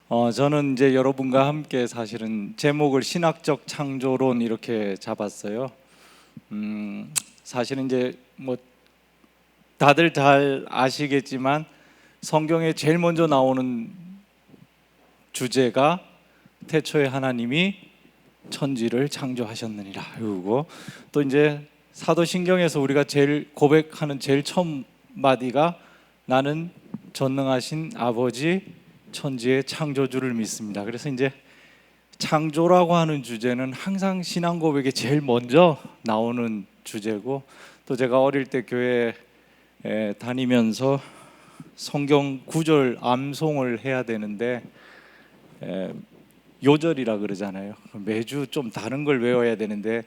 저는 이제 여러분과 함께 사실은 제목을 신학적 창조론 이렇게 잡았어요. 사실은 이제 뭐 다들 잘 아시겠지만 성경에 제일 먼저 나오는 주제가 태초에 하나님이 천지를 창조하셨느니라. 그리고 또 이제 사도신경에서 우리가 제일 고백하는 제일 처음 마디가 나는 전능하신 아버지 천지의 창조주를 믿습니다. 그래서 이제 창조라고 하는 주제는 항상 신앙 고백에 제일 먼저 나오는 주제고, 또 제가 어릴 때 교회에 다니면서 성경 구절 암송을 해야 되는데 요절이라 그러잖아요. 매주 좀 다른 걸 외워야 되는데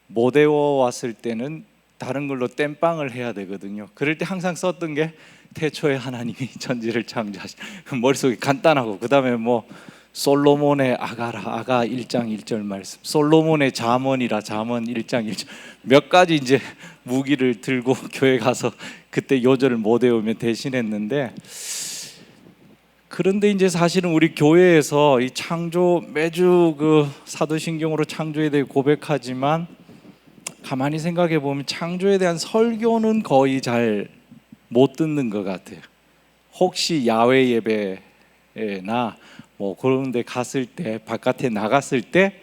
못 외워왔을 때는 다른 걸로 땜빵을 해야 되거든요. 그럴 때 항상 썼던 게 태초에 하나님이 천지를 창조하신, 머릿속에 간단하고, 그 다음에 뭐 솔로몬의 아가라, 아가 1장 1절 말씀, 솔로몬의 잠언이라 잠언 1장 1절, 몇 가지 이제 무기를 들고 교회 가서 그때 요절을 못 외우면 대신했는데, 그런데 이제 사실은 우리 교회에서 이 창조, 매주 그 사도신경으로 창조에 대해 고백하지만 가만히 생각해 보면 창조에 대한 설교는 거의 잘 못 듣는 것 같아요. 혹시 야외 예배나 뭐 그런 데 갔을 때, 바깥에 나갔을 때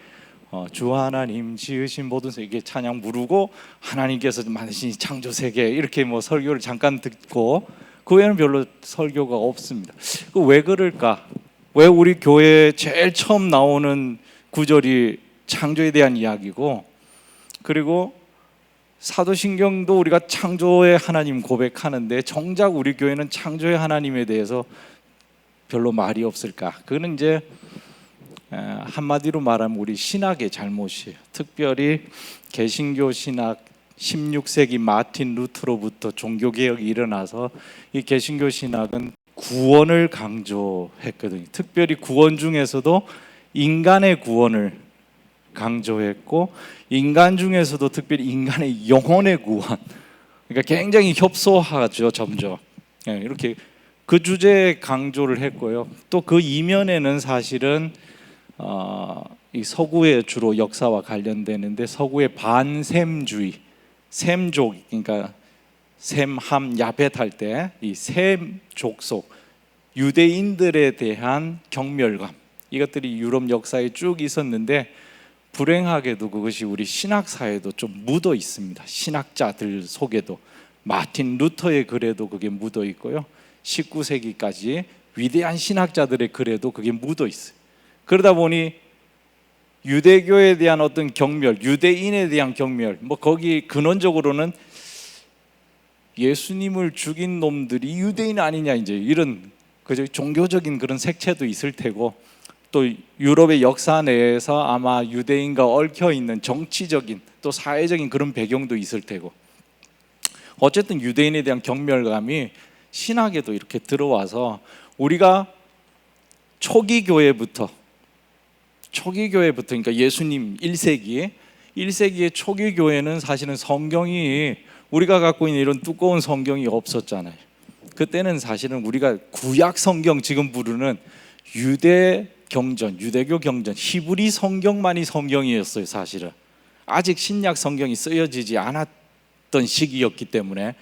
주 하나님 지으신 모든 세, 이게 찬양 부르고 하나님께서 만드신 창조 세계 이렇게 뭐 설교를 잠깐 듣고 그 외에는 별로 설교가 없습니다. 왜 그럴까? 왜 우리 교회에 제일 처음 나오는 구절이 창조에 대한 이야기고, 그리고 사도신경도 우리가 창조의 하나님 고백하는데 정작 우리 교회는 창조의 하나님에 대해서 별로 말이 없을까? 그거는 이제 한마디로 말하면 우리 신학의 잘못이에요. 특별히 개신교 신학, 16세기 마틴 루터로부터 종교개혁이 일어나서 이 개신교 신학은 구원을 강조했거든요. 특별히 구원 중에서도 인간의 구원을 강조했고, 인간 중에서도 특별히 인간의 영혼의 구원, 그러니까 굉장히 협소하죠. 점점 이렇게 그 주제에 강조를 했고요. 또 그 이면에는 사실은 이 서구의 주로 역사와 관련되는데, 서구의 반셈주의, 셈족, 그러니까 셈, 함, 야벳 할 때 이 셈 족속 유대인들에 대한 경멸감, 이것들이 유럽 역사에 쭉 있었는데 불행하게도 그것이 우리 신학사에도 좀 묻어 있습니다. 신학자들 속에도 마틴 루터의 글에도 그게 묻어 있고요, 19세기까지 위대한 신학자들의 글에도 그게 묻어 있어요. 그러다 보니 유대교에 대한 어떤 경멸, 유대인에 대한 경멸, 뭐 거기 근원적으로는 예수님을 죽인 놈들이 유대인 아니냐, 이제 이런 그저 종교적인 그런 색채도 있을 테고, 또 유럽의 역사 내에서 아마 유대인과 얽혀 있는 정치적인 또 사회적인 그런 배경도 있을 테고, 어쨌든 유대인에 대한 경멸감이 신학에도 이렇게 들어와서 우리가 초기 교회부터 그러니까 예수님 1세기의 초기 교회는 사실은 성경이, 우리가 갖고 있는 이런 두꺼운 성경이 없었잖아요. 그때는 사실은 우리가 구약 성경, 지금 부르는 유대교 경전, 히브리 성경만이 성경이었어요. 사실은 아직 신약 성경이 쓰여지지 않았던 시기였기 때문에,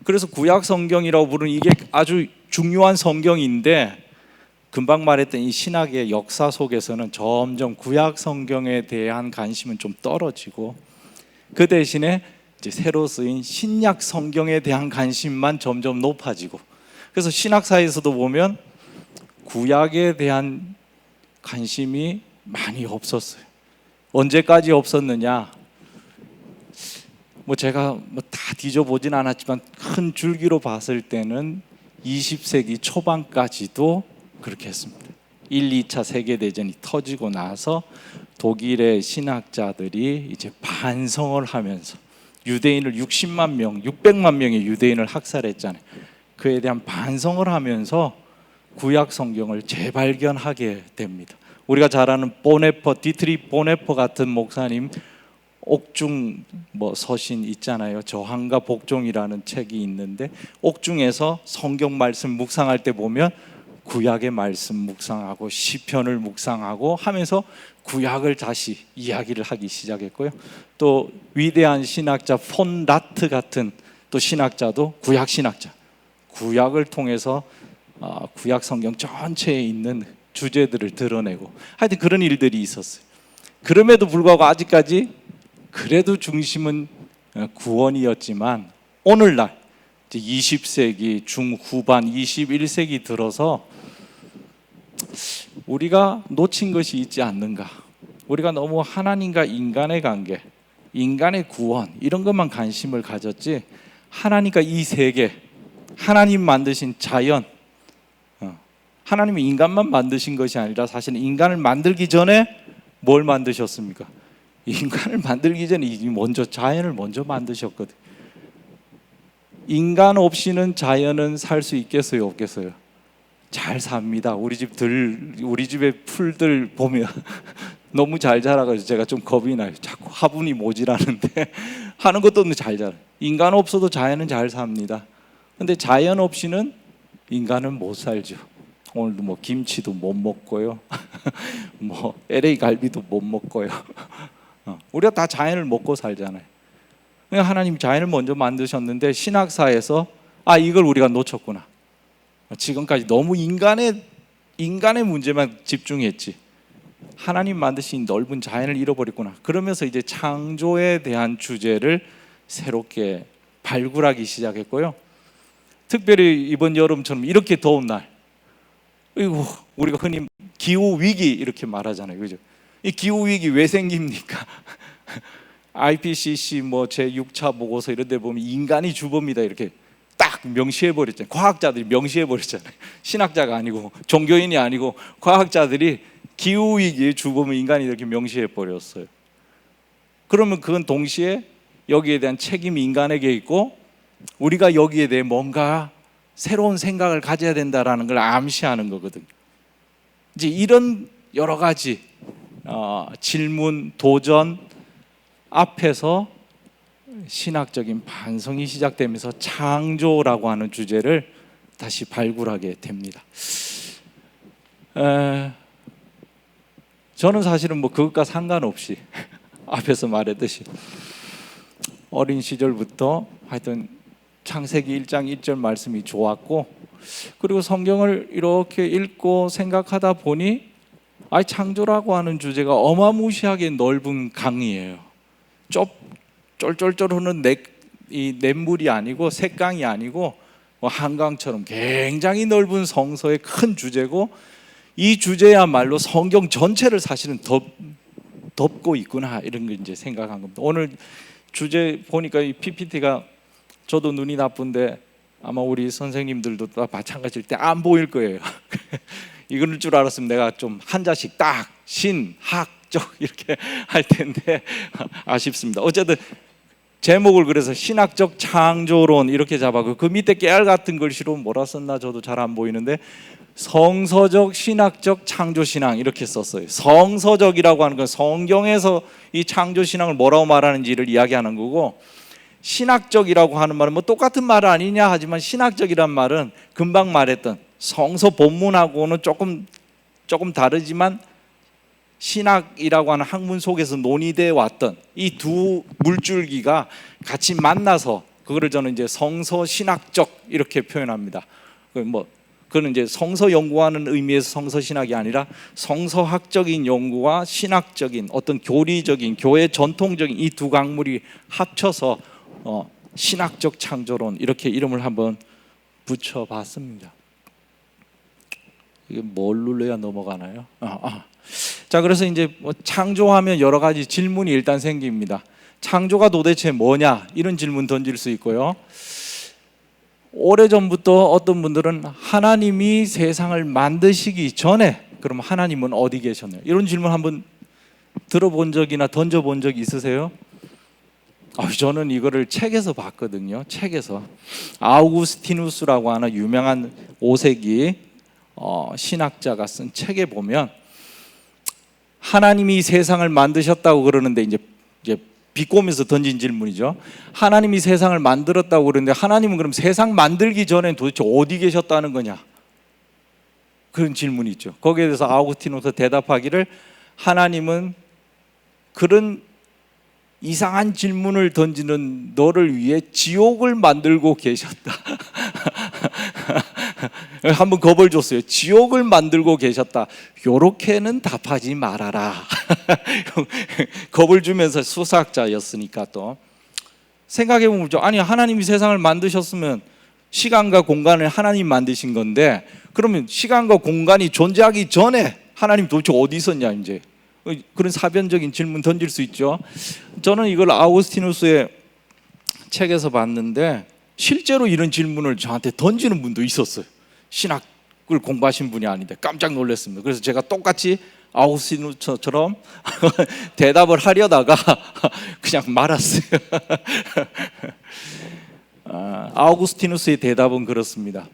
그래서 구약 성경이라고 부르는 이게 아주 중요한 성경인데, 금방 말했던 이 신학의 역사 속에서는 점점 구약 성경에 대한 관심은 좀 떨어지고, 그 대신에 이제 새로 쓰인 신약 성경에 대한 관심만 점점 높아지고, 그래서 신학사에서도 보면 구약에 대한 관심이 많이 없었어요. 언제까지 없었느냐? 뭐 제가 다 뒤져보진 않았지만 큰 줄기로 봤을 때는 20세기 초반까지도 그렇게 했습니다. 1, 2차 세계대전이 터지고 나서 독일의 신학자들이 이제 반성을 하면서 유대인을 600만 명의 유대인을 학살했잖아요. 그에 대한 반성을 하면서 구약 성경을 재발견하게 됩니다. 우리가 잘 아는 디트리 보네퍼 같은 목사님 옥중 서신 있잖아요. 저항과 복종이라는 책이 있는데, 옥중에서 성경 말씀 묵상할 때 보면 구약의 말씀 묵상하고 시편을 묵상하고 하면서 구약을 다시 이야기를 하기 시작했고요. 또 위대한 신학자 폰 라트 같은 또 신학자도 구약 신학자, 구약을 통해서 구약 성경 전체에 있는 주제들을 드러내고 하여튼 그런 일들이 있었어요. 그럼에도 불구하고 아직까지 그래도 중심은 구원이었지만 오늘날 20세기 중후반 21세기 들어서 우리가 놓친 것이 있지 않는가, 우리가 너무 하나님과 인간의 관계, 인간의 구원 이런 것만 관심을 가졌지 하나님과 이 세계, 하나님 만드신 자연, 하나님이 인간만 만드신 것이 아니라 사실 인간을 만들기 전에 뭘 만드셨습니까? 인간을 만들기 전에 먼저 자연을 먼저 만드셨거든. 인간 없이는 자연은 살 수 있겠어요, 없겠어요? 잘 삽니다. 우리 집의 풀들 보면 너무 잘 자라가지고 제가 좀 겁이 나요. 자꾸 화분이 모자라는데 하는 것도 없는데 잘 자라. 인간 없어도 자연은 잘 삽니다. 근데 자연 없이는 인간은 못 살죠. 오늘도 뭐 김치도 못 먹고요. 뭐 LA 갈비도 못 먹고요. 우리가 다 자연을 먹고 살잖아요. 하나님 자연을 먼저 만드셨는데 신학사에서 이걸 우리가 놓쳤구나. 지금까지 너무 인간의 문제만 집중했지 하나님 만드신 넓은 자연을 잃어버렸구나. 그러면서 이제 창조에 대한 주제를 새롭게 발굴하기 시작했고요. 특별히 이번 여름처럼 이렇게 더운 날, 우리가 흔히 기후 위기 이렇게 말하잖아요, 그죠? 이 기후 위기 왜 생깁니까? IPCC 뭐 제 6차 보고서 이런 데 보면 인간이 주범이다 이렇게 딱 명시해 버렸잖아요. 과학자들이 명시해 버렸잖아요. 신학자가 아니고 종교인이 아니고 과학자들이 기후 위기의 주범은 인간이 이렇게 명시해 버렸어요. 그러면 그건 동시에 여기에 대한 책임이 인간에게 있고 우리가 여기에 대해 뭔가 새로운 생각을 가져야 된다라는 걸 암시하는 거거든요. 이제 이런 여러 가지 질문, 도전 앞에서 신학적인 반성이 시작되면서 창조라고 하는 주제를 다시 발굴하게 됩니다. 저는 사실은 뭐 그것과 상관없이 앞에서 말했듯이 어린 시절부터 하여튼 창세기 1장 1절 말씀이 좋았고, 그리고 성경을 이렇게 읽고 생각하다 보니 창조라고 하는 주제가 어마무시하게 넓은 강이에요. 쫄쫄쫄 흐르는 이 냇물이 아니고 색강이 아니고 한강처럼 굉장히 넓은 성서의 큰 주제고, 이 주제야말로 성경 전체를 사실은 덮고 있구나, 이런 걸 이제 생각한 겁니다. 오늘 주제 보니까 이 PPT가 저도 눈이 나쁜데 아마 우리 선생님들도 다 마찬가지일 때 안 보일 거예요. 이럴 줄 알았으면 내가 좀 한자씩 딱 신학적 이렇게 할 텐데 아쉽습니다. 어쨌든 제목을 그래서 신학적 창조론 이렇게 잡았고, 그 밑에 깨알 같은 글씨로 뭐라 썼나 저도 잘 안 보이는데 성서적 신학적 창조신앙 이렇게 썼어요. 성서적이라고 하는 건 성경에서 이 창조신앙을 뭐라고 말하는지를 이야기하는 거고, 신학적이라고 하는 말은 뭐 똑같은 말 아니냐 하지만 신학적이란 말은 금방 말했던 성서 본문하고는 조금 다르지만 신학이라고 하는 학문 속에서 논의되어 왔던 이 두 물줄기가 같이 만나서 그거를 저는 이제 성서 신학적 이렇게 표현합니다. 그거는 이제 성서 연구하는 의미에서 성서 신학이 아니라 성서학적인 연구와 신학적인 어떤 교리적인 교회 전통적인 이 두 강물이 합쳐서 신학적 창조론 이렇게 이름을 한번 붙여봤습니다. 이게 뭘 눌러야 넘어가나요? 자, 그래서 이제 창조하면 여러 가지 질문이 일단 생깁니다. 창조가 도대체 뭐냐? 이런 질문 던질 수 있고요. 오래전부터 어떤 분들은 하나님이 세상을 만드시기 전에 그럼 하나님은 어디 계셨나요? 이런 질문 한번 들어본 적이나 던져본 적 있으세요? 저는 이거를 책에서 봤거든요. 책에서 아우구스티누스라고 하는 유명한 5세기 신학자가 쓴 책에 보면 하나님이 세상을 만드셨다고 그러는데 이제 비꼬면서 던진 질문이죠. 하나님이 세상을 만들었다고 그러는데 하나님은 그럼 세상 만들기 전에 도대체 어디 계셨다는 거냐? 그런 질문이 있죠. 거기에 대해서 아우구스티누스 대답하기를 하나님은 그런 이상한 질문을 던지는 너를 위해 지옥을 만들고 계셨다. 한번 겁을 줬어요. 지옥을 만들고 계셨다. 요렇게는 답하지 말아라. 겁을 주면서 수사학자였으니까 또 생각해 보면 아니 하나님이 세상을 만드셨으면 시간과 공간을 하나님 만드신 건데 그러면 시간과 공간이 존재하기 전에 하나님 도대체 어디 있었냐 이제 그런 사변적인 질문 던질 수 있죠. 저는 이걸 아우구스티누스의 책에서 봤는데 실제로 이런 질문을 저한테 던지는 분도 있었어요. 신학을 공부하신 분이 아닌데 깜짝 놀랐습니다. 그래서 제가 똑같이 아우구스티누스처럼 대답을 하려다가 그냥 말았어요. 아우구스티누스의 대답은 그렇습니다.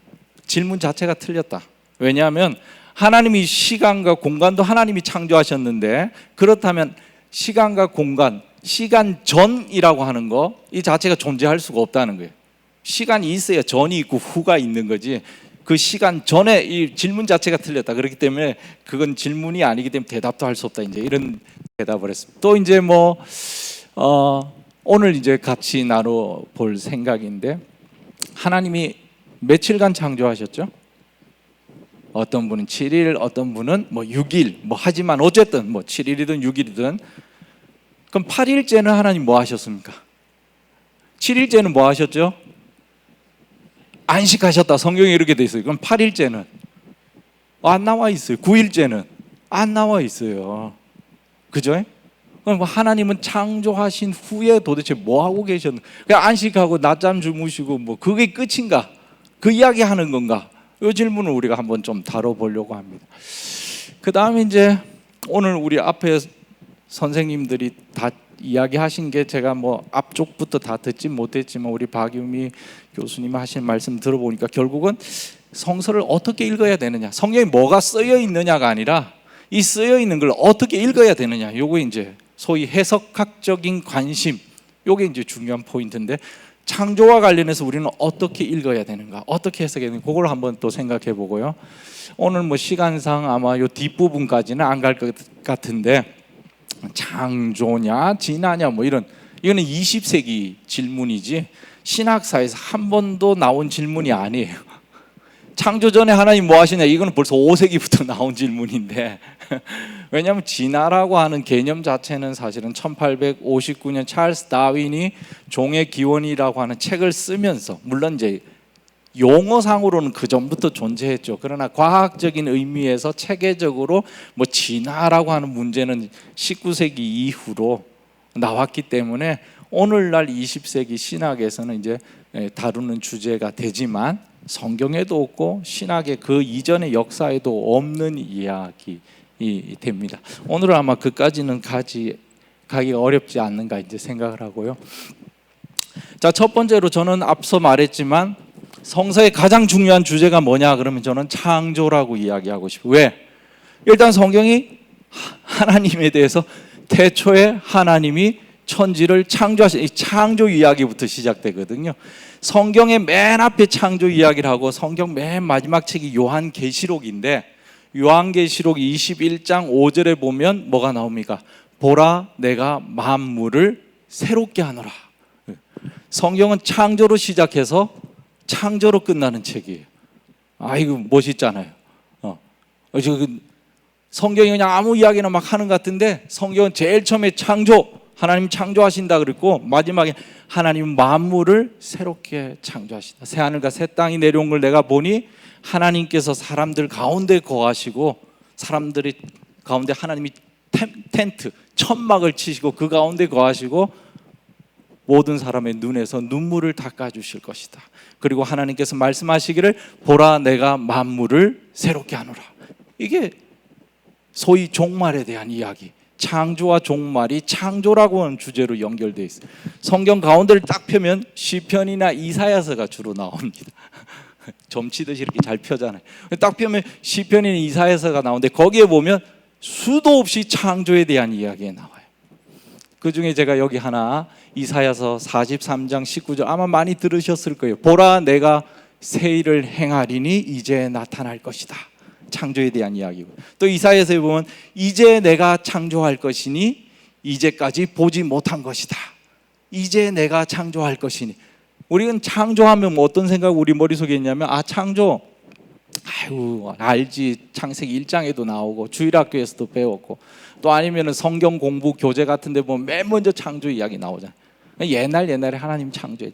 질문 자체가 틀렸다. 왜냐하면 하나님이 시간과 공간도 하나님이 창조하셨는데 그렇다면 시간과 공간, 시간 전이라고 하는 거 이 자체가 존재할 수가 없다는 거예요. 시간이 있어야 전이 있고 후가 있는 거지 그 시간 전에 이 질문 자체가 틀렸다. 그렇기 때문에 그건 질문이 아니기 때문에 대답도 할 수 없다. 이제 이런 대답을 했습니다. 또 이제 오늘 이제 같이 나눠볼 생각인데 하나님이 며칠간 창조하셨죠? 어떤 분은 7일, 어떤 분은 6일. 하지만 어쨌든 7일이든 6일이든 그럼 8일째는 하나님 뭐 하셨습니까? 7일째는 뭐 하셨죠? 안식하셨다. 성경에 이렇게 돼 있어요. 그럼 8일째는 안 나와 있어요. 9일째는 안 나와 있어요. 그죠? 그럼 하나님은 창조하신 후에 도대체 뭐 하고 계셨는가? 그냥 안식하고 낮잠 주무시고 그게 끝인가? 그 이야기 하는 건가? 이 질문을 우리가 한번 좀 다뤄보려고 합니다. 그 다음에 이제 오늘 우리 앞에 선생님들이 다 이야기하신 게 제가 앞쪽부터 다 듣지 못했지만 우리 박유미 교수님 하신 말씀 들어보니까 결국은 성서를 어떻게 읽어야 되느냐, 성경에 뭐가 쓰여 있느냐가 아니라 이 쓰여 있는 걸 어떻게 읽어야 되느냐, 요거 이제 소위 해석학적인 관심, 요게 이제 중요한 포인트인데 창조와 관련해서 우리는 어떻게 읽어야 되는가, 어떻게 해석해야 되는가, 그걸 한번 또 생각해 보고요. 오늘 시간상 아마 요 뒷부분까지는 안 갈 것 같은데 창조냐 진화냐 이거는 20세기 질문이지 신학사에서 한 번도 나온 질문이 아니에요. 창조 전에 하나님 뭐 하시냐, 이거는 벌써 5세기부터 나온 질문인데 왜냐하면 진화라고 하는 개념 자체는 사실은 1859년 찰스 다윈이 종의 기원이라고 하는 책을 쓰면서, 물론 이제 용어상으로는 그 전부터 존재했죠. 그러나 과학적인 의미에서 체계적으로 진화라고 하는 문제는 19세기 이후로 나왔기 때문에 오늘날 20세기 신학에서는 이제 다루는 주제가 되지만 성경에도 없고 신학의 그 이전의 역사에도 없는 이야기 됩니다. 오늘은 아마 그까지는 가기가 어렵지 않는가 이제 생각을 하고요. 자, 첫 번째로 저는 앞서 말했지만 성서의 가장 중요한 주제가 뭐냐 그러면 저는 창조라고 이야기하고 싶어요. 왜? 일단 성경이 하나님에 대해서 태초에 하나님이 천지를 창조하신 이 창조 이야기부터 시작되거든요. 성경의 맨 앞에 창조 이야기를 하고 성경 맨 마지막 책이 요한계시록인데 요한계시록 21장 5절에 보면 뭐가 나옵니까? 보라 내가 만물을 새롭게 하노라. 성경은 창조로 시작해서 창조로 끝나는 책이에요. 이거 멋있잖아요. 성경이 그냥 아무 이야기나 막 하는 것 같은데 성경은 제일 처음에 하나님 창조하신다 그랬고 마지막에 하나님 만물을 새롭게 창조하신다. 새 하늘과 새 땅이 내려온 걸 내가 보니 하나님께서 사람들 가운데 거하시고 사람들이 가운데 하나님이 텐트 천막을 치시고 그 가운데 거하시고 모든 사람의 눈에서 눈물을 닦아주실 것이다. 그리고 하나님께서 말씀하시기를 보라 내가 만물을 새롭게 하노라. 이게 소위 종말에 대한 이야기, 창조와 종말이 창조라고 하는 주제로 연결되어 있어요. 성경 가운데를 딱 펴면 시편이나 이사야서가 주로 나옵니다. 점치듯이 이렇게 잘 펴잖아요. 딱 펴면 시편이나 이사야서가 나오는데 거기에 보면 수도 없이 창조에 대한 이야기가 나와요. 그 중에 제가 여기 하나 이사야서 43장 19절 아마 많이 들으셨을 거예요. 보라 내가 새 일을 행하리니 이제 나타날 것이다. 창조에 대한 이야기고, 또 이사야서에 보면 이제 내가 창조할 것이니 이제까지 보지 못한 것이다. 이제 내가 창조할 것이니. 우리는 창조하면 뭐 어떤 생각 우리 머릿속에 있냐면, 창조, 아유 알지, 창세기 1장에도 나오고 주일학교에서도 배웠고, 또 아니면 성경 공부 교재 같은 데 보면 맨 먼저 창조 이야기 나오잖아요. 옛날에 하나님 창조해.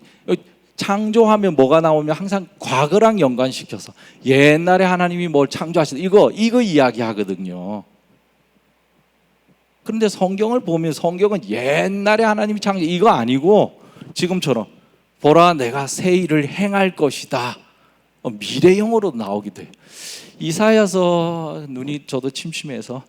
창조하면 뭐가 나오면 항상 과거랑 연관시켜서 옛날에 하나님이 뭘 창조하셨다, 이거 이야기하거든요. 그런데 성경을 보면 성경은 옛날에 하나님이 창조, 이거 아니고 지금처럼 보라 내가 새 일을 행할 것이다, 미래형으로 나오기도 해요. 이사야서, 눈이 저도 침침해서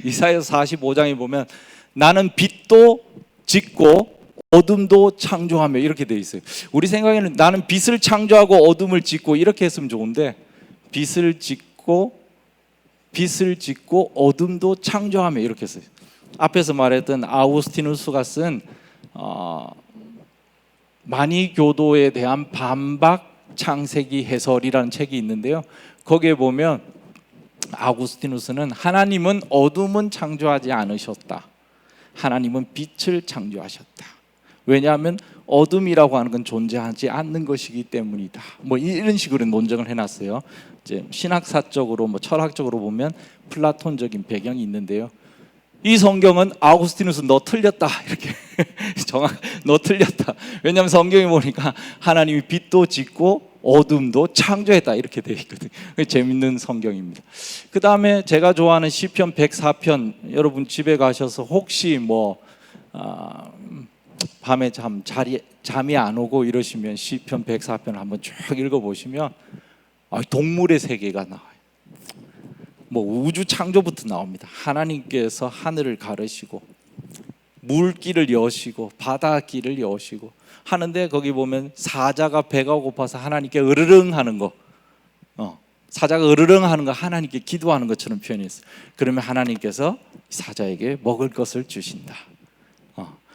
이사야서 45장에 보면 나는 빛도 짓고 어둠도 창조하며 이렇게 돼 있어요. 우리 생각에는 나는 빛을 창조하고 어둠을 짓고 이렇게 했으면 좋은데, 빛을 짓고 어둠도 창조하며 이렇게 했어요. 앞에서 말했던 아우구스티누스가 쓴 만이교도에 대한 반박 창세기 해설이라는 책이 있는데요, 거기에 보면 아우구스티누스는 하나님은 어둠은 창조하지 않으셨다, 하나님은 빛을 창조하셨다. 왜냐하면 어둠이라고 하는 건 존재하지 않는 것이기 때문이다. 뭐 이런 식으로 논증을 해놨어요. 이제 신학사적으로, 뭐 철학적으로 보면 플라톤적인 배경이 있는데요, 이 성경은 아우구스티누스 너 틀렸다 이렇게 너 틀렸다. 왜냐하면 성경에 보니까 하나님이 빛도 짓고 어둠도 창조했다 이렇게 되어 있거든요. 재밌는 성경입니다. 그 다음에 제가 좋아하는 시편 104편, 여러분 집에 가셔서 혹시 밤에 잠이 안 오고 이러시면 시편 104편을 한번 쭉 읽어보시면 동물의 세계가 나와요. 우주 창조부터 나옵니다. 하나님께서 하늘을 가르시고 물길을 여시고 바다길을 여시고 하는데, 거기 보면 사자가 배가 고파서 하나님께 으르릉 하는 거, 사자가 으르릉 하는 거 하나님께 기도하는 것처럼 표현했어요. 그러면 하나님께서 사자에게 먹을 것을 주신다.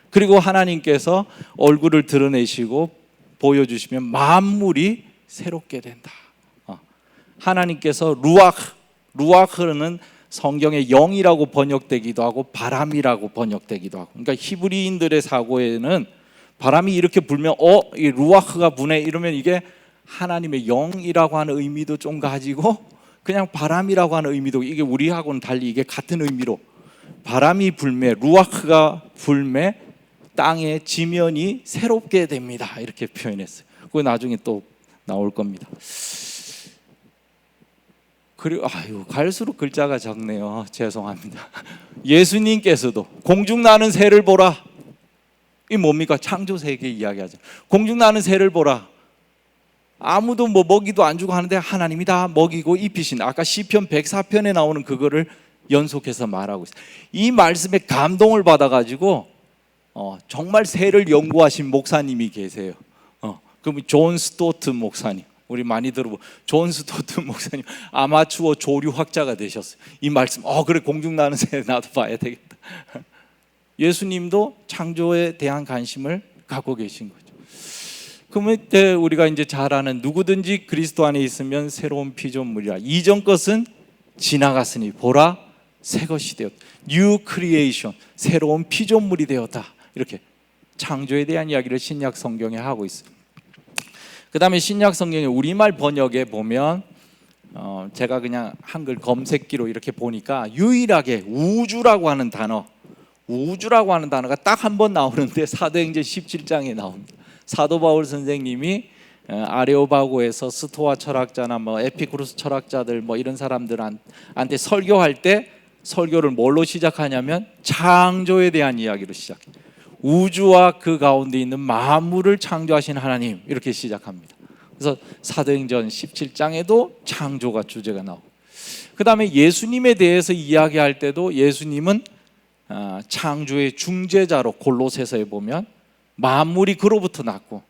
그리고 하나님께서 얼굴을 드러내시고 보여주시면 만물이 새롭게 된다. 하나님께서 루아흐는 성경의 영이라고 번역되기도 하고 바람이라고 번역되기도 하고, 그러니까 히브리인들의 사고에는 바람이 이렇게 불면 이 루아흐가 부네 이러면 이게 하나님의 영이라고 하는 의미도 좀 가지고, 그냥 바람이라고 하는 의미도, 이게 우리하고는 달리 이게 같은 의미로 바람이 불매, 루아흐가 불매 땅의 지면이 새롭게 됩니다 이렇게 표현했어요. 그거 나중에 또 나올 겁니다. 그리고 갈수록 글자가 적네요. 죄송합니다. 예수님께서도 공중 나는 새를 보라, 이 뭡니까? 창조 세계 이야기하죠. 공중 나는 새를 보라. 아무도 먹이도 안 주고 하는데 하나님이 다 먹이고 입히신, 아까 시편 104편에 나오는 그거를 연속해서 말하고 있어요. 이 말씀에 감동을 받아가지고 정말 새를 연구하신 목사님이 계세요. 그럼 존 스토트 목사님, 우리 많이 들어보. 존 스토트 목사님 아마추어 조류학자가 되셨어요. 이 말씀, 그래 공중 나는 새 나도 봐야 되겠다. 예수님도 창조에 대한 관심을 갖고 계신 거죠. 그러면 우리가 이제 잘 아는, 누구든지 그리스도 안에 있으면 새로운 피조물이라, 이전 것은 지나갔으니 보라 새 것이 되었다. New creation, 새로운 피조물이 되었다. 이렇게 창조에 대한 이야기를 신약 성경에 하고 있어요. 그 다음에 신약 성경의 우리말 번역에 보면 제가 그냥 한글 검색기로 이렇게 보니까 유일하게 우주라고 하는 단어가 딱 한 번 나오는데 사도행전 17장에 나옵니다. 사도 바울 선생님이 아레오바고에서 스토아 철학자나 에피쿠루스 철학자들 이런 사람들한테 설교할 때 설교를 뭘로 시작하냐면 창조에 대한 이야기로 시작해요. 우주와 그 가운데 있는 만물을 창조하신 하나님, 이렇게 시작합니다. 그래서 사도행전 17장에도 창조가 주제가 나오고, 그 다음에 예수님에 대해서 이야기할 때도 예수님은 창조의 중재자로, 골로새서에 보면 만물이 그로부터 났고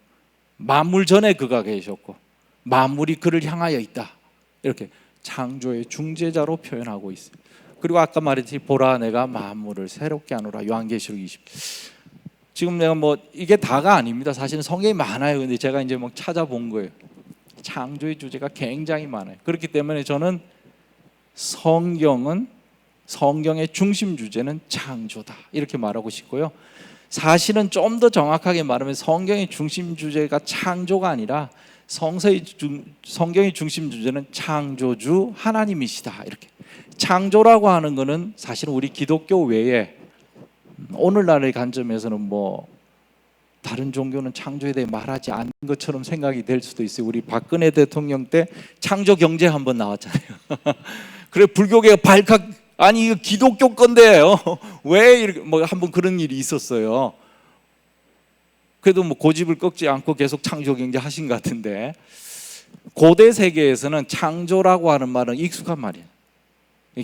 만물 전에 그가 계셨고 만물이 그를 향하여 있다, 이렇게 창조의 중재자로 표현하고 있어요. 그리고 아까 말했듯이 보라 내가 만물을 새롭게 하노라, 요한계시록 20. 지금 내가 이게 다가 아닙니다. 사실은 성경이 많아요. 근데 제가 이제 찾아본 거예요. 창조의 주제가 굉장히 많아요. 그렇기 때문에 저는 성경의 중심 주제는 창조다 이렇게 말하고 싶고요. 사실은 좀 더 정확하게 말하면 성경의 중심 주제가 창조가 아니라 성경의 중심 주제는 창조주 하나님이시다. 이렇게 창조라고 하는 것은 사실은 우리 기독교 외에 오늘날의 관점에서는 뭐 다른 종교는 창조에 대해 말하지 않는 것처럼 생각이 될 수도 있어요. 우리 박근혜 대통령 때 창조 경제 한번 나왔잖아요. 그래 불교계가 발칵 아니 이거 기독교 건데요. 왜 이렇게 뭐 한번 그런 일이 있었어요. 그래도 뭐 고집을 꺾지 않고 계속 창조 경제 하신 것 같은데 고대 세계에서는 창조라고 하는 말은 익숙한 말이에요.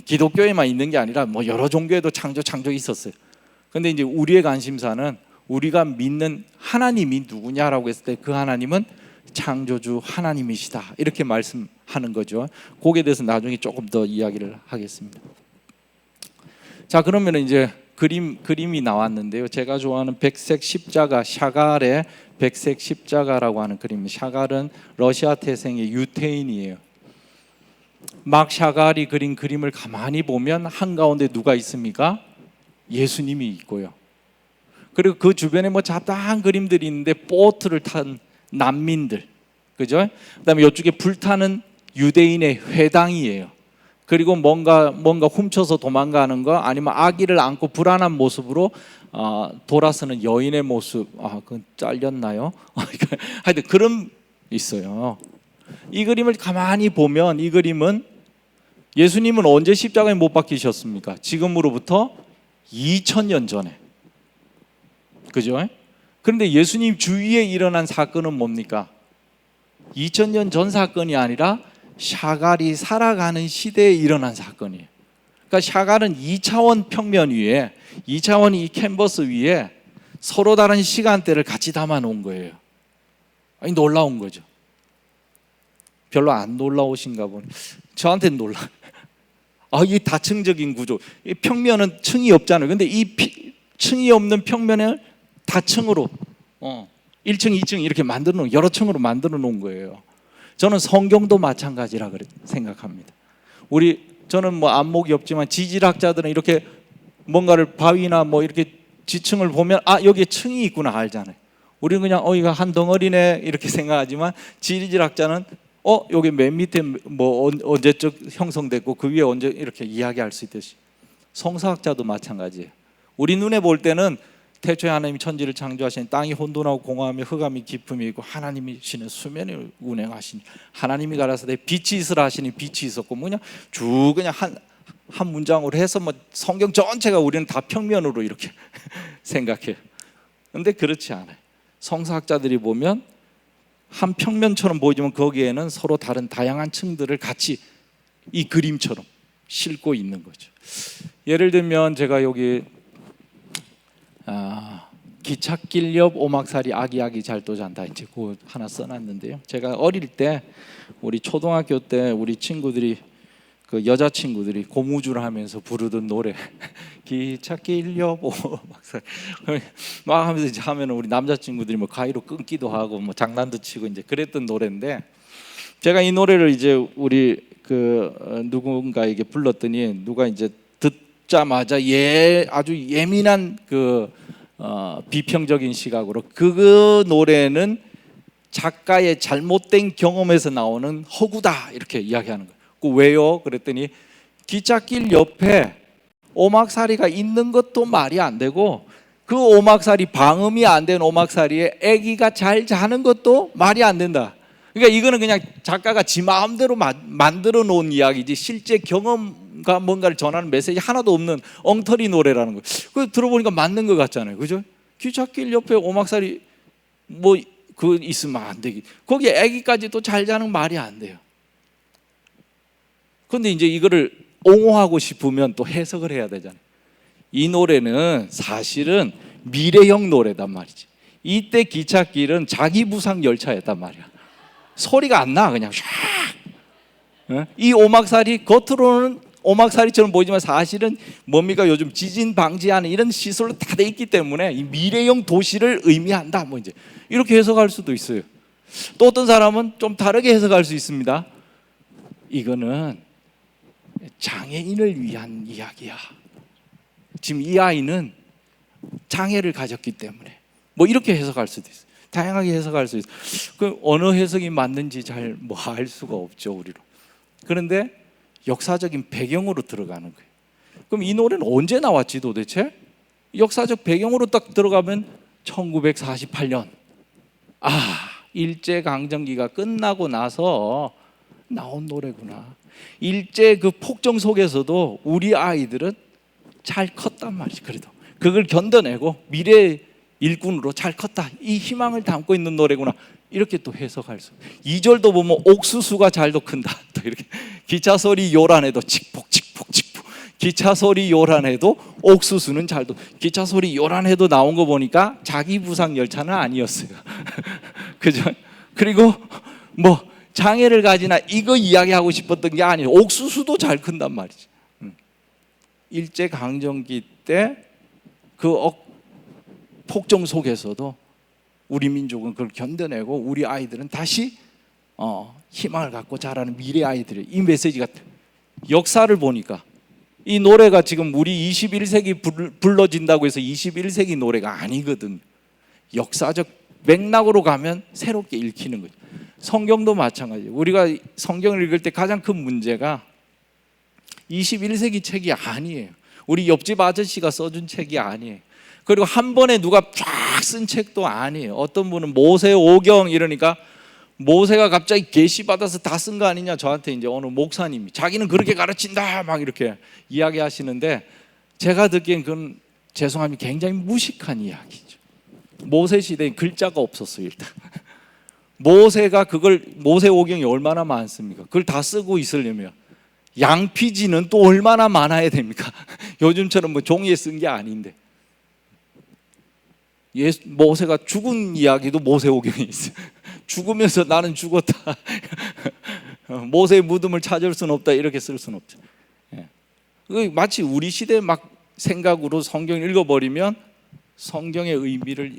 기독교에만 있는 게 아니라 뭐 여러 종교에도 창조 있었어요. 근데 이제 우리의 관심사는 우리가 믿는 하나님이 누구냐라고 했을 때 그 하나님은 창조주 하나님이시다 이렇게 말씀하는 거죠. 거기에 대해서 나중에 조금 더 이야기를 하겠습니다. 자, 그러면 이제 그림이 나왔는데요. 제가 좋아하는 백색 십자가, 샤갈의 백색 십자가라고 하는 그림입니다. 샤갈은 러시아 태생의 유태인이에요. 막 샤갈이 그린 그림을 가만히 보면 한가운데 누가 있습니까? 예수님이 있고요. 그리고 그 주변에 뭐 잡다한 그림들이 있는데 보트를 탄 난민들, 그죠? 그다음에 이쪽에 불타는 유대인의 회당이에요. 그리고 뭔가 훔쳐서 도망가는 거 아니면 아기를 안고 불안한 모습으로 돌아서는 여인의 모습. 그건 잘렸나요? 하여튼 그런 있어요. 이 그림을 가만히 보면 이 그림은 예수님은 언제 십자가에 못 박히셨습니까? 지금으로부터 2000년 전에. 그죠? 그런데 예수님 주위에 일어난 사건은 뭡니까? 2000년 전 사건이 아니라 샤갈이 살아가는 시대에 일어난 사건이에요. 그러니까 샤갈은 2차원 평면 위에 2차원 이 캔버스 위에 서로 다른 시간대를 같이 담아 놓은 거예요. 아니 놀라운 거죠. 별로 안 놀라우신가 보네. 저한테는 놀라. 이 다층적인 구조. 이 평면은 층이 없잖아요. 근데 이 층이 없는 평면을 다층으로 1층, 2층 이렇게 만들어 놓은 여러 층으로 만들어 놓은 거예요. 저는 성경도 마찬가지라 생각합니다. 저는 뭐 안목이 없지만 지질학자들은 이렇게 뭔가를 바위나 뭐 이렇게 지층을 보면 여기에 층이 있구나 알잖아요. 우리는 그냥 이거 한 덩어리네 이렇게 생각하지만 지질학자는 여기 맨 밑에 뭐 언제적 형성됐고 그 위에 언제 이렇게 이야기할 수 있듯이 성서학자도 마찬가지예요. 우리 눈에 볼 때는 태초에 하나님이 천지를 창조하신 땅이 혼돈하고 공허하며 흑암이 깊음이 있고 하나님이시는 수면을 운행하시니 하나님이 가라사대 빛이 있으라 하시니 빛이 있었고 그냥 한 문장으로 해서 뭐 성경 전체가 우리는 다 평면으로 이렇게 생각해요. 그런데 그렇지 않아요. 성서학자들이 보면 한 평면처럼 보이지만 거기에는 서로 다른 다양한 층들을 같이 이 그림처럼 싣고 있는 거죠. 예를 들면 제가 여기 기찻길 옆 오막살이 아기아기 잘도 잔다 이제 그거 하나 써놨는데요. 제가 어릴 때 우리 초등학교 때 우리 친구들이 그 여자 친구들이 고무줄 하면서 부르던 노래 기찻길 옆 오막살 막 하면서 이제 하면 우리 남자 친구들이 뭐 가위로 끊기도 하고 뭐 장난도 치고 이제 그랬던 노래인데 제가 이 노래를 이제 우리 누군가에게 불렀더니 누가 이제 듣자마자 아주 예민한 비평적인 시각으로 그 노래는 작가의 잘못된 경험에서 나오는 허구다 이렇게 이야기하는 거예요. 왜요? 그랬더니 기찻길 옆에 오막살이가 있는 것도 말이 안 되고 그 오막살이 방음이 안 된 오막살이에 아기가 잘 자는 것도 말이 안 된다. 그러니까 이거는 그냥 작가가 지 마음대로 만들어 놓은 이야기지 실제 경험과 뭔가를 전하는 메시지 하나도 없는 엉터리 노래라는 거예요. 그거 들어보니까 맞는 것 같잖아요. 그죠? 기찻길 옆에 오막살이 있으면 안 되기. 거기에 아기까지 또 잘 자는 말이 안 돼요. 그런데 이제 이거를 옹호하고 싶으면 또 해석을 해야 되잖아요. 이 노래는 사실은 미래형 노래단 말이지. 이때 기찻길은 자기 부상 열차였단 말이야. 소리가 안 나 그냥 샥. 이 오막살이 겉으로는 오막살이처럼 보이지만 사실은 뭡니까? 요즘 지진 방지하는 이런 시설로 다 돼 있기 때문에 이 미래형 도시를 의미한다. 뭐 이제 이렇게 해석할 수도 있어요. 또 어떤 사람은 좀 다르게 해석할 수 있습니다. 이거는 장애인을 위한 이야기야. 지금 이 아이는 장애를 가졌기 때문에 뭐 이렇게 해석할 수도 있어요. 다양하게 해석할 수 있어요. 그 어느 해석이 맞는지 잘 뭐 알 수가 없죠, 우리로. 그런데 역사적인 배경으로 들어가는 거예요. 그럼 이 노래는 언제 나왔지 도대체? 역사적 배경으로 딱 들어가면 1948년. 일제강점기가 끝나고 나서 나온 노래구나. 일제 그 폭정 속에서도 우리 아이들은 잘 컸단 말이지. 그래도 그걸 견뎌내고 미래의 일꾼으로 잘 컸다, 이 희망을 담고 있는 노래구나, 이렇게 또 해석할 수. 2절도 보면 옥수수가 잘도 큰다, 또 이렇게 기차 소리 요란해도 칙폭 칙폭 칙폭, 기차 소리 요란해도 옥수수는 잘도. 기차 소리 요란해도 나온 거 보니까 자기 부상 열차는 아니었어요. 그죠? 그리고 뭐 장애를 가지나 이거 이야기하고 싶었던 게 아니에요. 옥수수도 잘 큰단 말이지. 일제 강점기 때 그 폭정 속에서도 우리 민족은 그걸 견뎌내고 우리 아이들은 다시 희망을 갖고 자라는 미래 아이들의 이 메시지가, 역사를 보니까 이 노래가 지금 우리 21세기 불러진다고 해서 21세기 노래가 아니거든. 역사적 맥락으로 가면 새롭게 읽히는 거죠. 성경도 마찬가지예요. 우리가 성경을 읽을 때 가장 큰 문제가 21세기 책이 아니에요. 우리 옆집 아저씨가 써준 책이 아니에요. 그리고 한 번에 누가 쫙 쓴 책도 아니에요. 어떤 분은 모세오경 이러니까 모세가 갑자기 계시 받아서 다 쓴 거 아니냐, 저한테 이제 어느 목사님이 자기는 그렇게 가르친다 막 이렇게 이야기하시는데, 제가 듣기엔 그건 죄송합니다, 굉장히 무식한 이야기죠. 모세 시대에 글자가 없었어요. 일단 모세가 그걸, 모세오경이 얼마나 많습니까? 그걸 다 쓰고 있으려면 양피지는 또 얼마나 많아야 됩니까? 요즘처럼 뭐 종이에 쓴 게 아닌데. 모세가 죽은 이야기도 모세오경에 있어요. 죽으면서 나는 죽었다, 모세의 무덤을 찾을 수는 없다, 이렇게 쓸 수는 없죠. 마치 우리 시대 막 생각으로 성경을 읽어버리면 성경의 의미를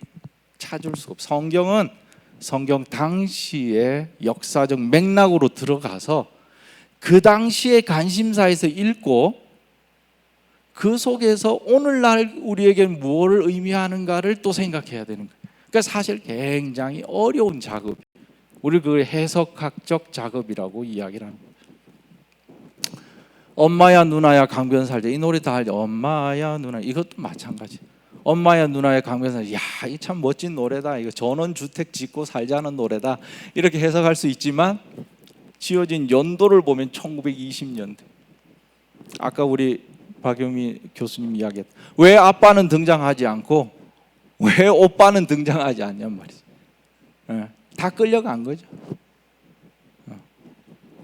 찾을 수 없어요. 성경은 성경 당시의 역사적 맥락으로 들어가서 그 당시의 관심사에서 읽고 그 속에서 오늘날 우리에게 무엇을 의미하는가를 또 생각해야 되는 거예요. 그러니까 사실 굉장히 어려운 작업, 우리 그 해석학적 작업이라고 이야기를 합니다. 엄마야 누나야 강변 살자, 이 노래 다 알죠. 엄마야 누나, 이것도 마찬가지. 엄마야 누나야 강변 살자, 야, 이 참 멋진 노래다, 이거 전원주택 짓고 살자는 노래다, 이렇게 해석할 수 있지만 지어진 연도를 보면 1920년대. 아까 우리 박영미 교수님 이야기했다. 왜 아빠는 등장하지 않고 왜 오빠는 등장하지 않냔 말이죠. 다 끌려간 거죠.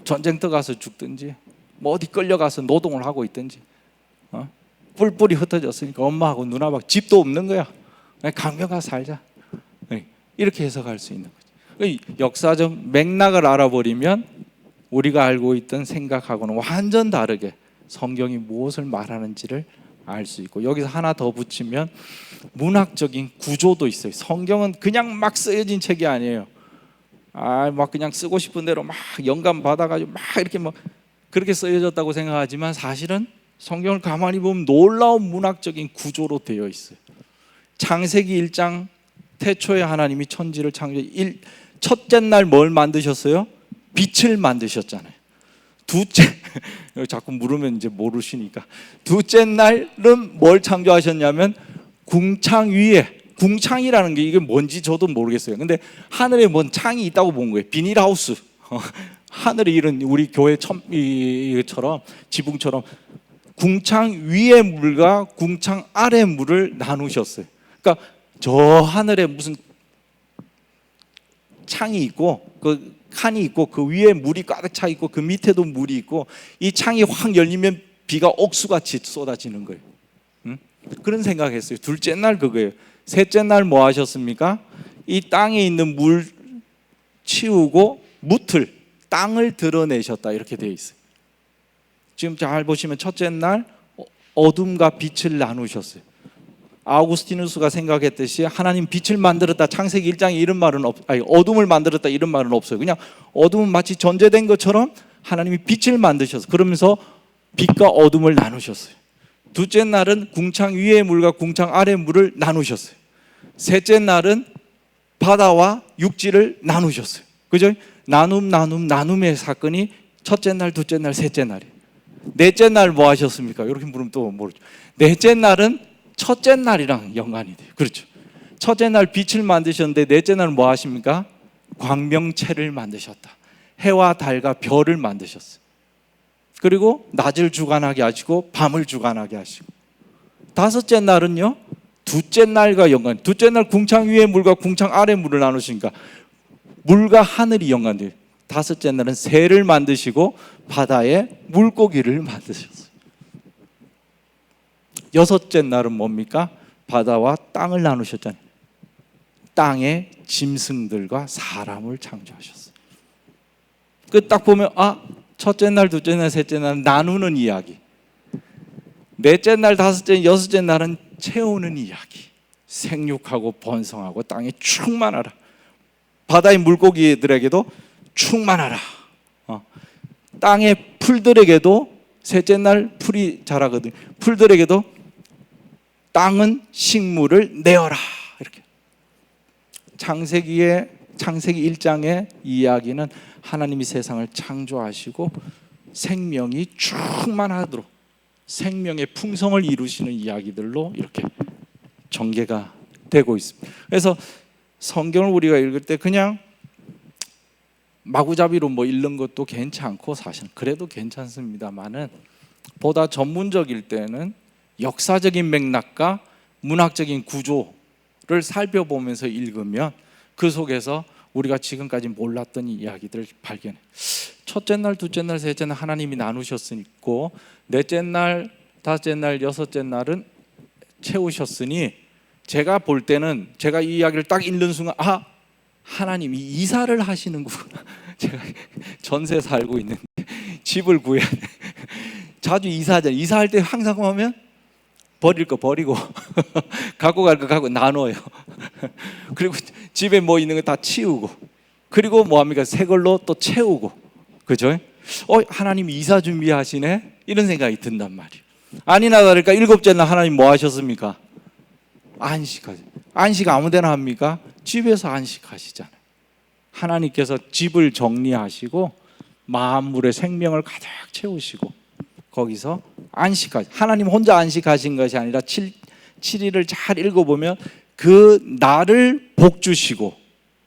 전쟁터 가서 죽든지 뭐 어디 끌려가서 노동을 하고 있든지, 뿔뿔이 흩어졌으니까 엄마하고 누나하고 집도 없는 거야. 강변 가서 살자, 이렇게 해석할 수 있는 거죠. 역사적 맥락을 알아버리면 우리가 알고 있던 생각하고는 완전 다르게 성경이 무엇을 말하는지를 알 수 있고, 여기서 하나 더 붙이면 문학적인 구조도 있어요. 성경은 그냥 막 쓰여진 책이 아니에요. 막 그냥 쓰고 싶은 대로 막 영감 받아가지고 막 이렇게 막 그렇게 쓰여졌다고 생각하지만 사실은 성경을 가만히 보면 놀라운 문학적인 구조로 되어 있어요. 창세기 1장 태초에 하나님이 천지를 창조해 첫째 날 뭘 만드셨어요? 빛을 만드셨잖아요. 둘째, 자꾸 물으면 이제 모르시니까, 둘째 날은 뭘 창조하셨냐면 궁창 위에, 궁창이라는 게 이게 뭔지 저도 모르겠어요. 근데 하늘에 뭔 창이 있다고 본 거예요. 비닐하우스. 하늘에 이런 우리 교회 이처럼 지붕처럼 궁창 위의 물과 궁창 아래 물을 나누셨어요. 그러니까 저 하늘에 무슨 창이 있고 그 칸이 있고 그 위에 물이 가득 차 있고 그 밑에도 물이 있고, 이 창이 확 열리면 비가 옥수같이 쏟아지는 거예요. 그런 생각했어요. 둘째 날 그거예요. 셋째 날 뭐 하셨습니까? 이 땅에 있는 물 치우고 무틀, 땅을 드러내셨다, 이렇게 되어 있어요. 지금 잘 보시면 첫째 날 어둠과 빛을 나누셨어요. 아우구스티누스가 생각했듯이 하나님 빛을 만들었다, 창세기 1장에 이런 말은 어둠을 만들었다 이런 말은 없어요. 그냥 어둠은 마치 전제된 것처럼 하나님이 빛을 만드셔서, 그러면서 빛과 어둠을 나누셨어요. 둘째 날은 궁창 위의 물과 궁창 아래 물을 나누셨어요. 셋째 날은 바다와 육지를 나누셨어요. 그죠? 나눔의 사건이 첫째 날, 둘째 날, 셋째 날이에요. 넷째 날 뭐 하셨습니까? 이렇게 물으면 또 모르죠. 넷째 날은 첫째 날이랑 연관이 돼요. 그렇죠? 첫째 날 빛을 만드셨는데 넷째 날은 뭐 하십니까? 광명체를 만드셨다. 해와 달과 별을 만드셨어요. 그리고 낮을 주관하게 하시고 밤을 주관하게 하시고, 다섯째 날은요, 둘째 날과 연관. 둘째 날 궁창 위의 물과 궁창 아래 물을 나누시니까 물과 하늘이 연관돼요. 다섯째 날은 새를 만드시고 바다에 물고기를 만드셨어요. 여섯째 날은 뭡니까? 바다와 땅을 나누셨잖아요. 땅의 짐승들과 사람을 창조하셨어요. 그 딱 보면 첫째 날, 둘째 날, 셋째 날 나누는 이야기. 넷째 날, 다섯째, 여섯째 날은 채우는 이야기. 생육하고 번성하고 땅에 충만하라. 바다의 물고기들에게도 충만하라. 땅의 풀들에게도 셋째 날 풀이 자라거든요. 풀들에게도 땅은 식물을 내어라. 이렇게. 창세기 1장의 이야기는 하나님이 세상을 창조하시고 생명이 충만하도록 생명의 풍성을 이루시는 이야기들로 이렇게 전개가 되고 있습니다. 그래서 성경을 우리가 읽을 때 그냥 마구잡이로 뭐 읽는 것도 괜찮고 사실은 그래도 괜찮습니다만은, 보다 전문적일 때는 역사적인 맥락과 문학적인 구조를 살펴보면서 읽으면 그 속에서 우리가 지금까지 몰랐던 이야기들을 발견해. 첫째 날, 둘째 날, 셋째 날 하나님이 나누셨으니까 넷째 날, 다섯째 날, 여섯째 날은 채우셨으니, 제가 볼 때는 제가 이 이야기를 딱 읽는 순간 하나님이 이사를 하시는구나. 제가 전세 살고 있는데 집을 구해야 돼. 자주 이사하잖아요. 이사할 때 항상 보면 버릴 거 버리고 갖고 갈 거 갖고 나눠요. 그리고 집에 뭐 있는 거 다 치우고, 그리고 뭐 합니까? 새 걸로 또 채우고. 그죠? 하나님이 이사 준비하시네? 이런 생각이 든단 말이에요. 아니나 다를까 일곱째 날 하나님 뭐 하셨습니까? 안식하죠. 안식 아무 데나 합니까? 집에서 안식하시잖아요. 하나님께서 집을 정리하시고 만물의 생명을 가득 채우시고 거기서 안식하죠. 하나님 혼자 안식하신 것이 아니라 7일을 잘 읽어보면 그 날을 복 주시고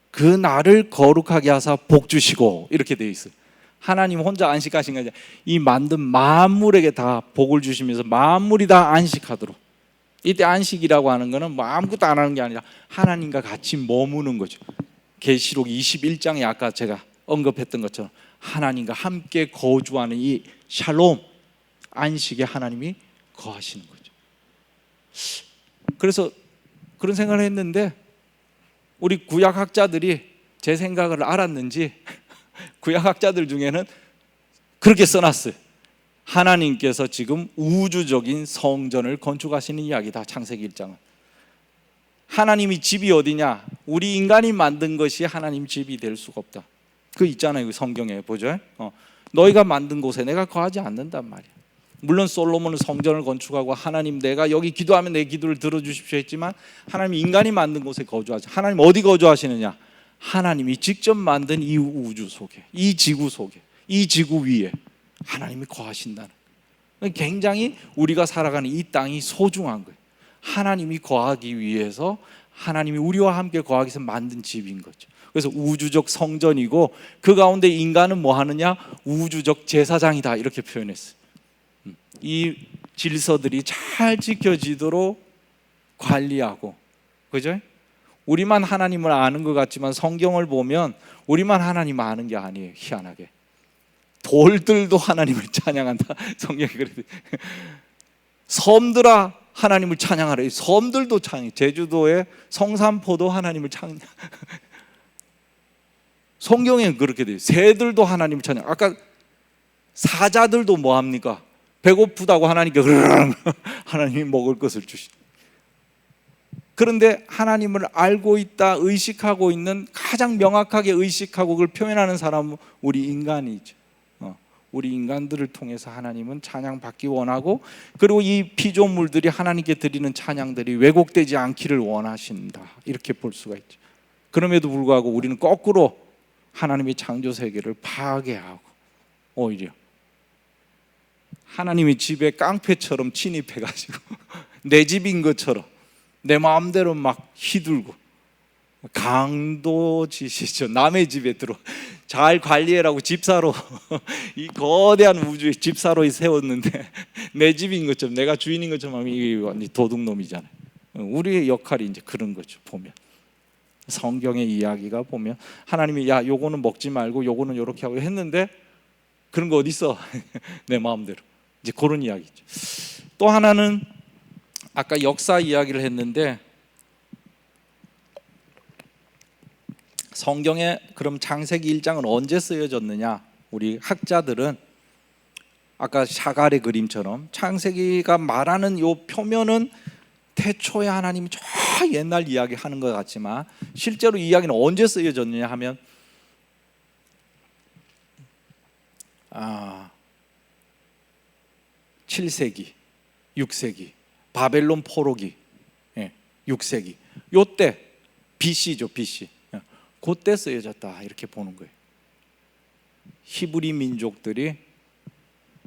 그 날을 거룩하게 하사 복 주시고 이렇게 되어 있어요. 하나님 혼자 안식하신 것이 아니라 이 만든 만물에게 다 복을 주시면서 만물이 다 안식하도록. 이때 안식이라고 하는 것은 뭐 아무것도 안 하는 게 아니라 하나님과 같이 머무는 거죠. 계시록 21장에 아까 제가 언급했던 것처럼 하나님과 함께 거주하는 이 샬롬, 안식에 하나님이 거하시는 거죠. 그래서 그런 생각을 했는데 우리 구약학자들이 제 생각을 알았는지 구약학자들 중에는 그렇게 써놨어요. 하나님께서 지금 우주적인 성전을 건축하시는 이야기다. 창세기 1장은 하나님이 집이 어디냐? 우리 인간이 만든 것이 하나님 집이 될 수가 없다. 그 있잖아요, 그 성경에 보죠. 너희가 만든 곳에 내가 거하지 않는단 말이야. 물론 솔로몬은 성전을 건축하고 하나님 내가 여기 기도하면 내 기도를 들어주십시오 했지만 하나님 인간이 만든 곳에 거주하지. 하나님 어디 거주하시느냐? 하나님이 직접 만든 이 우주 속에, 이 지구 속에, 이 지구 위에 하나님이 거하신다는. 굉장히 우리가 살아가는 이 땅이 소중한 거예요. 하나님이 거하기 위해서 하나님이 우리와 함께 거하기 위해서 만든 집인 거죠. 그래서 우주적 성전이고 그 가운데 인간은 뭐 하느냐? 우주적 제사장이다 이렇게 표현했어요. 이 질서들이 잘 지켜지도록 관리하고, 그죠? 우리만 하나님을 아는 것 같지만 성경을 보면 우리만 하나님 아는 게 아니에요. 희한하게 돌들도 하나님을 찬양한다. 성경이 그래요. 섬들아 하나님을 찬양하라. 섬들도 찬양. 제주도의 성산포도 하나님을 찬양. 성경에는 그렇게 돼요. 새들도 하나님을 찬양. 아까 사자들도 뭐 합니까? 배고프다고 하나님께 하나님이 먹을 것을 주시. 그런데 하나님을 알고 있다, 의식하고 있는 가장 명확하게 의식하고 그걸 표현하는 사람은 우리 인간이죠. 우리 인간들을 통해서 하나님은 찬양받기 원하고, 그리고 이 피조물들이 하나님께 드리는 찬양들이 왜곡되지 않기를 원하신다, 이렇게 볼 수가 있죠. 그럼에도 불구하고 우리는 거꾸로 하나님의 창조 세계를 파괴하고 오히려 하나님의 집에 깡패처럼 침입해가지고 내 집인 것처럼 내 마음대로 막 휘둘고, 강도짓이죠. 남의 집에 들어 잘 관리해라고 집사로 이 거대한 우주의 집사로 세웠는데 내 집인 것처럼, 내가 주인인 것처럼 하면 이게 완전 도둑놈이잖아요. 우리의 역할이 이제 그런 거죠. 보면 성경의 이야기가 보면 하나님이 야 요거는 먹지 말고 요거는 요렇게 하고 했는데 그런 거 어디 있어? 내 마음대로. 이제 그런 이야기죠. 또 하나는 아까 역사 이야기를 했는데, 성경에 그럼 창세기 1장은 언제 쓰여졌느냐? 우리 학자들은 아까 샤갈의 그림처럼 창세기가 말하는 요 표면은 태초에 하나님이 저 옛날 이야기 하는 것 같지만 실제로 이야기는 언제 쓰여졌느냐 하면 7세기, 6세기, 바벨론 포로기, 6세기, 요때 BC죠, BC. 그때 쓰여졌다, 이렇게 보는 거예요. 히브리 민족들이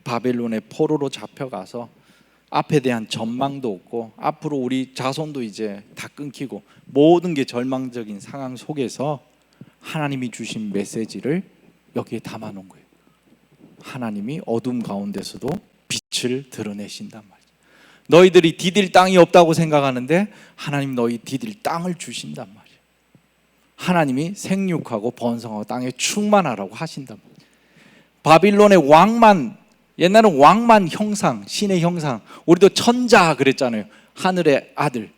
바벨론의 포로로 잡혀가서 앞에 대한 전망도 없고 앞으로 우리 자손도 이제 다 끊기고 모든 게 절망적인 상황 속에서 하나님이 주신 메시지를 여기에 담아 놓은 거예요. 하나님이 어둠 가운데서도 빛을 드러내신단 말이에요. 너희들이 디딜 땅이 없다고 생각하는데 하나님 너희 디딜 땅을 주신단 말이에요. 하나님이 생육하고 번성하고 땅에 충만하라고 하신단 말이에요. 바빌론의 왕만, 옛날에는 왕만 형상, 신의 형상, 우리도 천자 그랬잖아요. 하늘의 아들.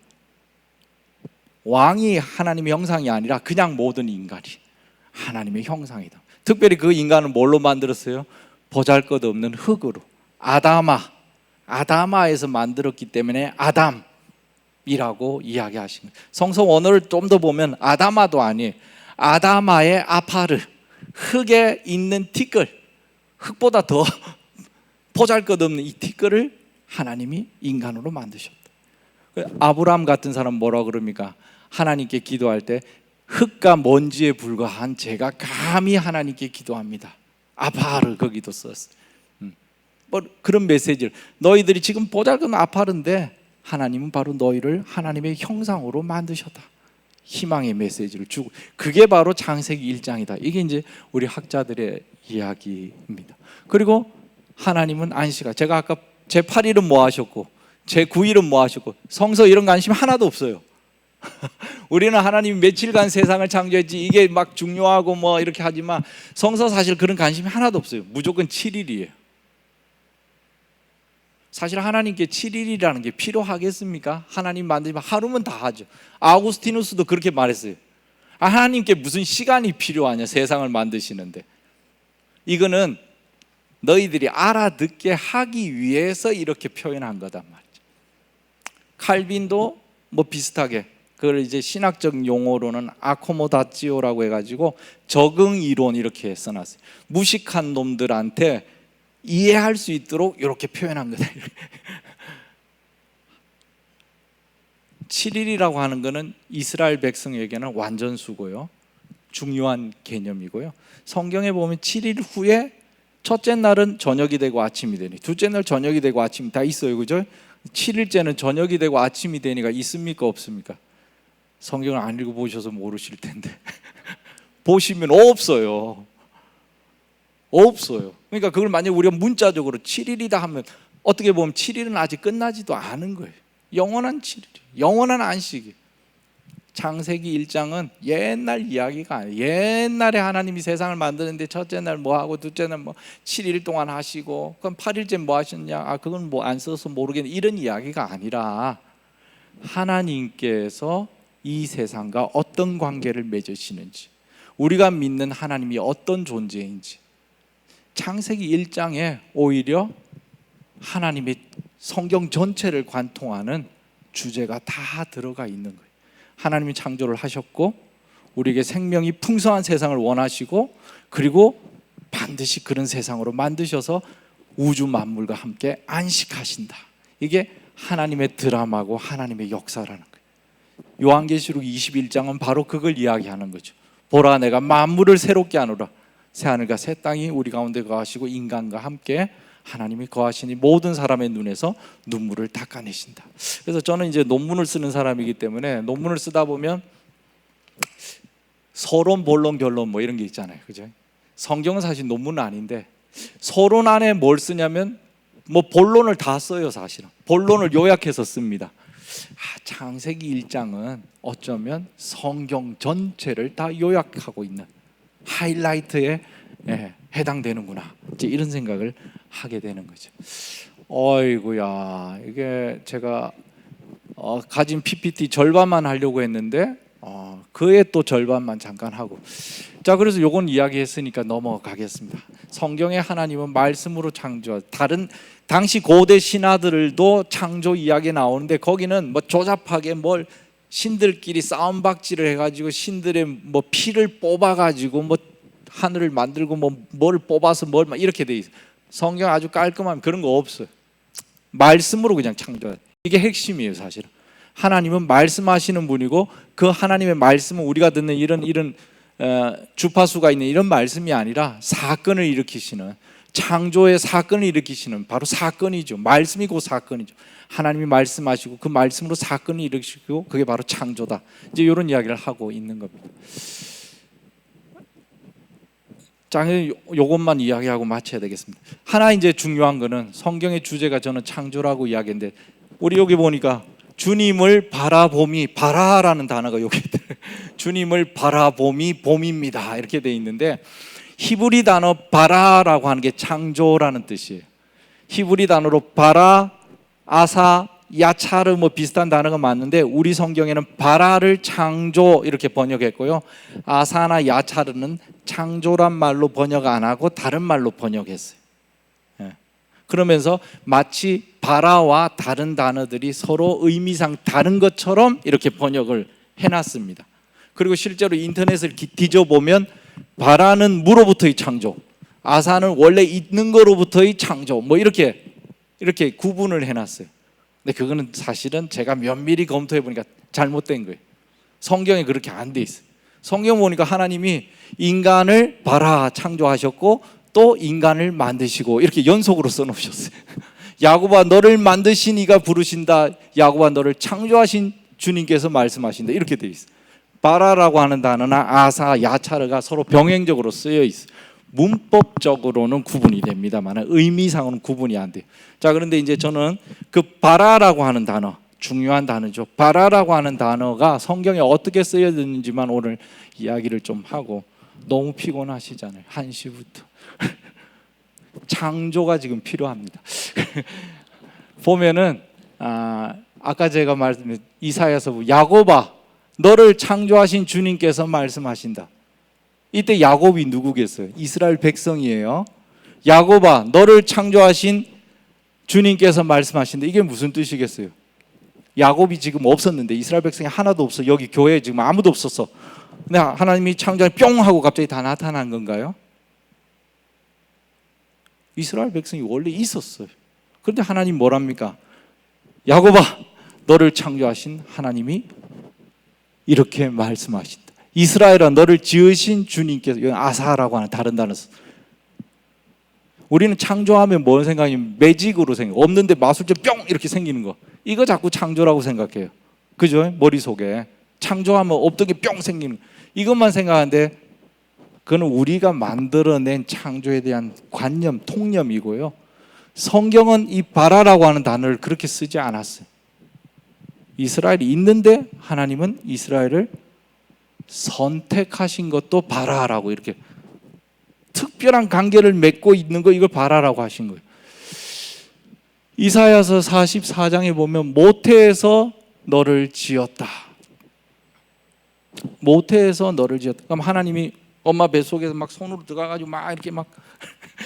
왕이 하나님의 형상이 아니라 그냥 모든 인간이 하나님의 형상이다. 특별히 그 인간을 뭘로 만들었어요? 보잘것없는 흙으로, 아다마에서 만들었기 때문에 아담이라고 이야기하신 거예요. 성서 원어를 좀 더 보면 아다마도 아니에요. 아다마의 아파르, 흙에 있는 티끌, 흙보다 더 보잘것없는 이 티끌을 하나님이 인간으로 만드셨다. 아브라함 같은 사람 뭐라 그럽니까? 하나님께 기도할 때 흙과 먼지에 불과한 제가 감히 하나님께 기도합니다. 아파르 거기도 썼어요. 뭐 그런 메시지를, 너희들이 지금 보잘것없는 아파르인데 하나님은 바로 너희를 하나님의 형상으로 만드셨다. 희망의 메시지를 주고, 그게 바로 창세기 1장이다. 이게 이제 우리 학자들의 이야기입니다. 그리고 하나님은 안식일, 제가 아까 제 8일은 뭐 하셨고 제 9일은 뭐 하셨고, 성서 이런 관심 하나도 없어요. 우리는 하나님이 며칠간 세상을 창조했지 이게 막 중요하고 뭐 이렇게 하지만 성서 사실 그런 관심이 하나도 없어요. 무조건 7일이에요. 사실 하나님께 7일이라는 게 필요하겠습니까? 하나님 만들면 하루면 다 하죠. 아우구스티누스도 그렇게 말했어요. 하나님께 무슨 시간이 필요하냐, 세상을 만드시는데. 이거는 너희들이 알아듣게 하기 위해서 이렇게 표현한 거단 말이죠. 칼빈도 뭐 비슷하게 그걸 이제 신학적 용어로는 아코모다치오라고 해가지고 적응 이론 이렇게 써놨어요. 무식한 놈들한테 이해할 수 있도록 이렇게 표현한 거다. 7일이라고 하는 것은 이스라엘 백성에게는 완전수고요, 중요한 개념이고요. 성경에 보면 7일 후에 첫째 날은 저녁이 되고 아침이 되니, 둘째 날 저녁이 되고 아침이 다 있어요, 그죠? 7일째는 저녁이 되고 아침이 되니가 있습니까, 없습니까? 성경을 안 읽어보셔서 모르실 텐데 보시면 없어요. 그러니까 그걸 만약 우리가 문자적으로 7일이다 하면 어떻게 보면 7일은 아직 끝나지도 않은 거예요. 영원한 7일, 영원한 안식이. 창세기 1장은 옛날 이야기가 아니에요. 옛날에 하나님이 세상을 만드는데 첫째 날 뭐 하고 둘째 날 뭐 7일 동안 하시고 그럼 8일째 뭐 하셨냐, 그건 뭐 안 써서 모르겠네, 이런 이야기가 아니라 하나님께서 이 세상과 어떤 관계를 맺으시는지, 우리가 믿는 하나님이 어떤 존재인지, 창세기 1장에 오히려 하나님의 성경 전체를 관통하는 주제가 다 들어가 있는 거예요. 하나님이 창조를 하셨고 우리에게 생명이 풍성한 세상을 원하시고, 그리고 반드시 그런 세상으로 만드셔서 우주 만물과 함께 안식하신다. 이게 하나님의 드라마고 하나님의 역사라는 거예요. 요한계시록 21장은 바로 그걸 이야기하는 거죠. 보라, 내가 만물을 새롭게 하노라. 새하늘과 새 땅이 우리 가운데 거하시고 인간과 함께 하나님이 거하시니 모든 사람의 눈에서 눈물을 닦아내신다. 그래서 저는 이제 논문을 쓰는 사람이기 때문에 논문을 쓰다 보면 서론, 본론, 결론 뭐 이런 게 있잖아요, 그죠? 성경은 사실 논문은 아닌데 서론 안에 뭘 쓰냐면 뭐 본론을 다 써요. 사실은 본론을 요약해서 씁니다. 창세기 1장은 어쩌면 성경 전체를 다 요약하고 있는 하이라이트에 해당되는구나, 이제 이런 생각을 하게 되는 거죠. 어이구야, 이게 제가 가진 PPT 절반만 하려고 했는데 그의 또 절반만 잠깐 하고, 자, 그래서 요건 이야기했으니까 넘어가겠습니다. 성경의 하나님은 말씀으로 창조, 다른 당시 고대 신화들도 창조 이야기 나오는데 거기는 뭐 조잡하게 뭘 신들끼리 싸움박질을 해가지고 신들의 뭐 피를 뽑아가지고 뭐 하늘을 만들고 뭐 뭘 뽑아서 뭘 막 이렇게 돼 있어요. 성경 아주 깔끔한 그런 거 없어요. 말씀으로 그냥 창조해요. 이게 핵심이에요. 사실은 하나님은 말씀하시는 분이고 그 하나님의 말씀은 우리가 듣는 이런 주파수가 있는 이런 말씀이 아니라 사건을 일으키시는, 창조의 사건을 일으키시는 바로 사건이죠. 말씀이 곧 사건이죠. 하나님이 말씀하시고 그 말씀으로 사건을 일으키시고 그게 바로 창조다. 이제 이런 이야기를 하고 있는 겁니다. 자, 요것만 이야기하고 마쳐야 되겠습니다. 하나 이제 중요한 거는 성경의 주제가 저는 창조라고 이야기했는데 우리 여기 보니까 주님을 바라봄이, 바라라는 단어가 여기 주님을 바라봄이 봄입니다 이렇게 돼 있는데 히브리 단어 바라라고 하는 게 창조라는 뜻이에요. 히브리 단어로 바라, 아사, 야차르 뭐 비슷한 단어가 맞는데 우리 성경에는 바라를 창조 이렇게 번역했고요, 아사나 야차르는 창조란 말로 번역 안 하고 다른 말로 번역했어요. 그러면서 마치 바라와 다른 단어들이 서로 의미상 다른 것처럼 이렇게 번역을 해놨습니다. 그리고 실제로 인터넷을 뒤져보면 바라는 무로부터의 창조, 아사는 원래 있는 거로부터의 창조 뭐 이렇게 구분을 해놨어요. 근데 그거는 사실은 제가 면밀히 검토해 보니까 잘못된 거예요. 성경에 그렇게 안 돼 있어요. 성경 보니까 하나님이 인간을 바라 창조하셨고 또 인간을 만드시고 이렇게 연속으로 써놓으셨어요. 야곱아, 너를 만드신 이가 부르신다. 야곱아, 너를 창조하신 주님께서 말씀하신다. 이렇게 돼 있어요. 바라라고 하는 단어나 아사, 야차르가 서로 병행적으로 쓰여 있어요. 문법적으로는 구분이 됩니다만 의미상으로는 구분이 안 돼요. 자, 그런데 이제 저는 그 바라라고 하는 단어, 중요한 단어죠. 바라라고 하는 단어가 성경에 어떻게 쓰여졌는지만 오늘 이야기를 좀 하고, 너무 피곤하시잖아요. 1시부터 창조가 지금 필요합니다. 보면은 아까 제가 말씀드린 이사야서 야곱아, 너를 창조하신 주님께서 말씀하신다. 이때 야곱이 누구겠어요? 이스라엘 백성이에요. 야곱아, 너를 창조하신 주님께서 말씀하신다. 이게 무슨 뜻이겠어요? 야곱이 지금 없었는데, 이스라엘 백성이 하나도 없어. 여기 교회에 지금 아무도 없었어. 근데 하나님이 창조해 뿅 하고 갑자기 다 나타난 건가요? 이스라엘 백성이 원래 있었어요. 그런데 하나님 뭐랍니까? 야곱아, 너를 창조하신 하나님이 이렇게 말씀하신다. 이스라엘아, 너를 지으신 주님께서, 아사라고 하는 다른 단어. 우리는 창조하면 뭘 생각하냐면 매직으로 생각, 없는데 마술처럼 뿅 이렇게 생기는 거, 이거 자꾸 창조라고 생각해요. 그죠? 머릿속에 창조하면 없던 게 뿅 생기는 거, 이것만 생각하는데 그건 우리가 만들어낸 창조에 대한 관념, 통념이고요. 성경은 이 바라라고 하는 단어를 그렇게 쓰지 않았어요. 이스라엘이 있는데 하나님은 이스라엘을 선택하신 것도 바라라고, 이렇게 특별한 관계를 맺고 있는 거, 이걸 바라라고 하신 거예요. 이사야서 44장에 보면 모태에서 너를 지었다. 모태에서 너를 지었다. 그럼 하나님이 엄마 뱃속에서 막 손으로 들어가가지고 막 이렇게 막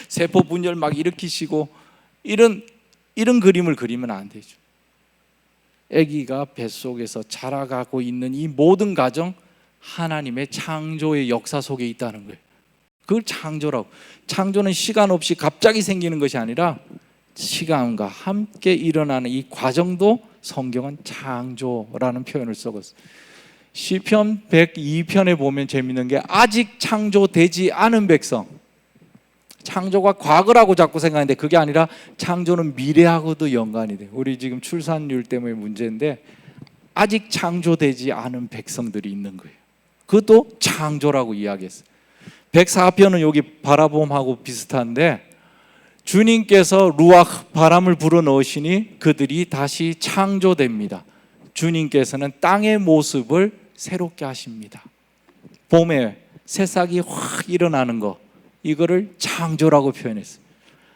세포 분열 막 일으키시고 이런 그림을 그리면 안 되죠. 아기가 뱃속에서 자라가고 있는 이 모든 과정, 하나님의 창조의 역사 속에 있다는 거예요. 그걸 창조라고. 창조는 시간 없이 갑자기 생기는 것이 아니라 시간과 함께 일어나는 이 과정도 성경은 창조라는 표현을 써봤어요. 시편 102편에 보면 재밌는 게 아직 창조되지 않은 백성, 창조가 과거라고 자꾸 생각하는데 그게 아니라 창조는 미래하고도 연관이 돼요. 우리 지금 출산율 때문에 문제인데 아직 창조되지 않은 백성들이 있는 거예요. 그것도 창조라고 이야기했어요. 104편은 여기 바라봄하고 비슷한데 주님께서 루아흐 바람을 불어넣으시니 그들이 다시 창조됩니다. 주님께서는 땅의 모습을 새롭게 하십니다. 봄에 새싹이 확 일어나는 거, 이거를 창조라고 표현했어요.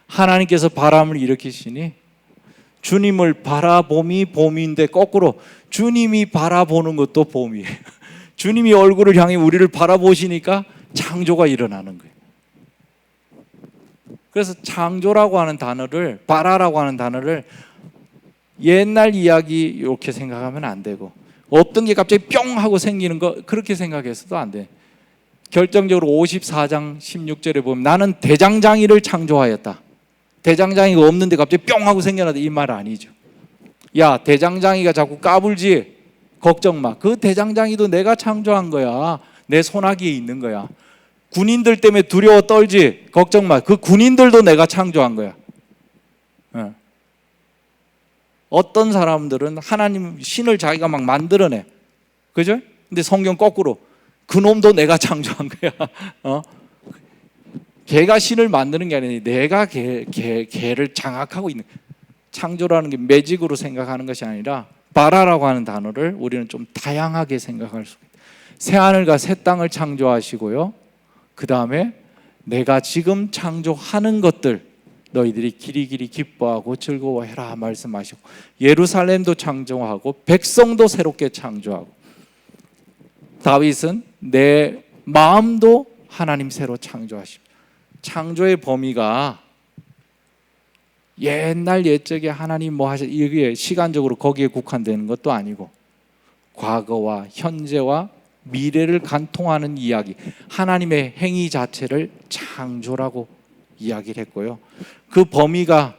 하나님께서 바람을 일으키시니 주님을 바라봄이 봄인데 거꾸로 주님이 바라보는 것도 봄이에요. 주님이 얼굴을 향해 우리를 바라보시니까 창조가 일어나는 거예요. 그래서 창조라고 하는 단어를, 바라라고 하는 단어를 옛날 이야기 이렇게 생각하면 안 되고, 없던 게 갑자기 뿅 하고 생기는 거 그렇게 생각해서도 안 돼. 결정적으로 54장 16절에 보면 나는 대장장이를 창조하였다. 대장장이가 없는데 갑자기 뿅 하고 생겨나다, 이 말 아니죠. 야, 대장장이가 자꾸 까불지? 걱정 마. 그 대장장이도 내가 창조한 거야. 내 손아귀에 있는 거야. 군인들 때문에 두려워 떨지? 걱정 마. 그 군인들도 내가 창조한 거야. 어떤 사람들은 하나님 신을 자기가 막 만들어내, 그죠? 근데 성경 거꾸로 그 놈도 내가 창조한 거야. 걔가 신을 만드는 게 아니라 내가 걔를 장악하고 있는. 창조라는 게 매직으로 생각하는 것이 아니라 바라라고 하는 단어를 우리는 좀 다양하게 생각할 수 있다. 새 하늘과 새 땅을 창조하시고요, 그 다음에 내가 지금 창조하는 것들 너희들이 길이길이 기뻐하고 즐거워해라 말씀하시고, 예루살렘도 창조하고 백성도 새롭게 창조하고, 다윗은 내 마음도 하나님 새로 창조하십니다. 창조의 범위가 옛날 옛적에 하나님 뭐 하셨, 이게 시간적으로 거기에 국한되는 것도 아니고 과거와 현재와 미래를 관통하는 이야기, 하나님의 행위 자체를 창조라고 이야기를 했고요. 그 범위가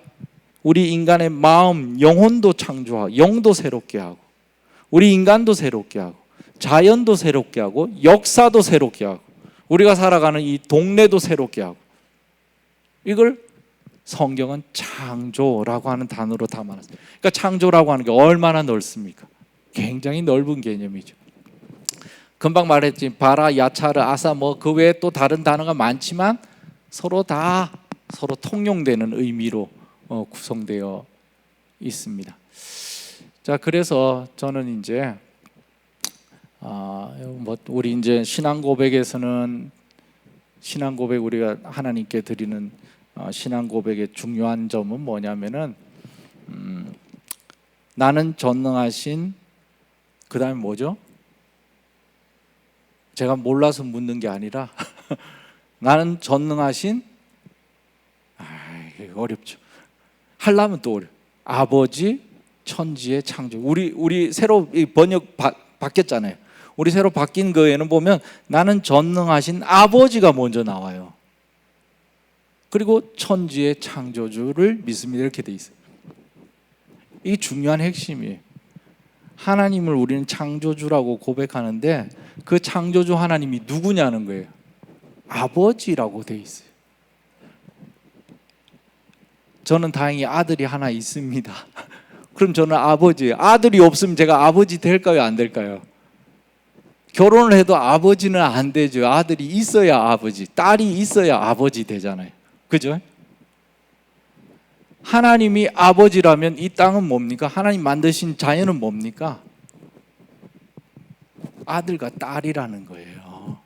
우리 인간의 마음, 영혼도 창조하고, 영도 새롭게 하고, 우리 인간도 새롭게 하고, 자연도 새롭게 하고, 역사도 새롭게 하고, 우리가 살아가는 이 동네도 새롭게 하고, 이걸 성경은 창조라고 하는 단어로 담아놨어요. 그러니까 창조라고 하는 게 얼마나 넓습니까? 굉장히 넓은 개념이죠. 금방 말했지, 바라, 야차르, 아사 뭐 그 외에 또 다른 단어가 많지만 서로 통용되는 의미로 구성되어 있습니다. 자, 그래서 저는 이제 우리 이제 신앙 고백에서는 신앙 고백, 우리가 하나님께 드리는 신앙 고백의 중요한 점은 뭐냐면은 나는 전능하신, 그 다음에 뭐죠? 제가 몰라서 묻는 게 아니라 나는 전능하신, 이게 어렵죠. 하려면 또 어려. 아버지 천지의 창조. 우리 새로 번역 바뀌었잖아요. 우리 새로 바뀐 거에는 보면 나는 전능하신 아버지가 먼저 나와요. 그리고 천지의 창조주를 믿습니다, 이렇게 돼 있어요. 이게 중요한 핵심이에요. 하나님을 우리는 창조주라고 고백하는데 그 창조주 하나님이 누구냐는 거예요. 아버지라고 돼 있어요. 저는 다행히 아들이 하나 있습니다. 그럼 저는 아버지예요. 아들이 없으면 제가 아버지 될까요, 안 될까요? 결혼을 해도 아버지는 안 되죠. 아들이 있어야 아버지, 딸이 있어야 아버지 되잖아요. 그죠? 하나님이 아버지라면 이 땅은 뭡니까? 하나님 만드신 자연은 뭡니까? 아들과 딸이라는 거예요.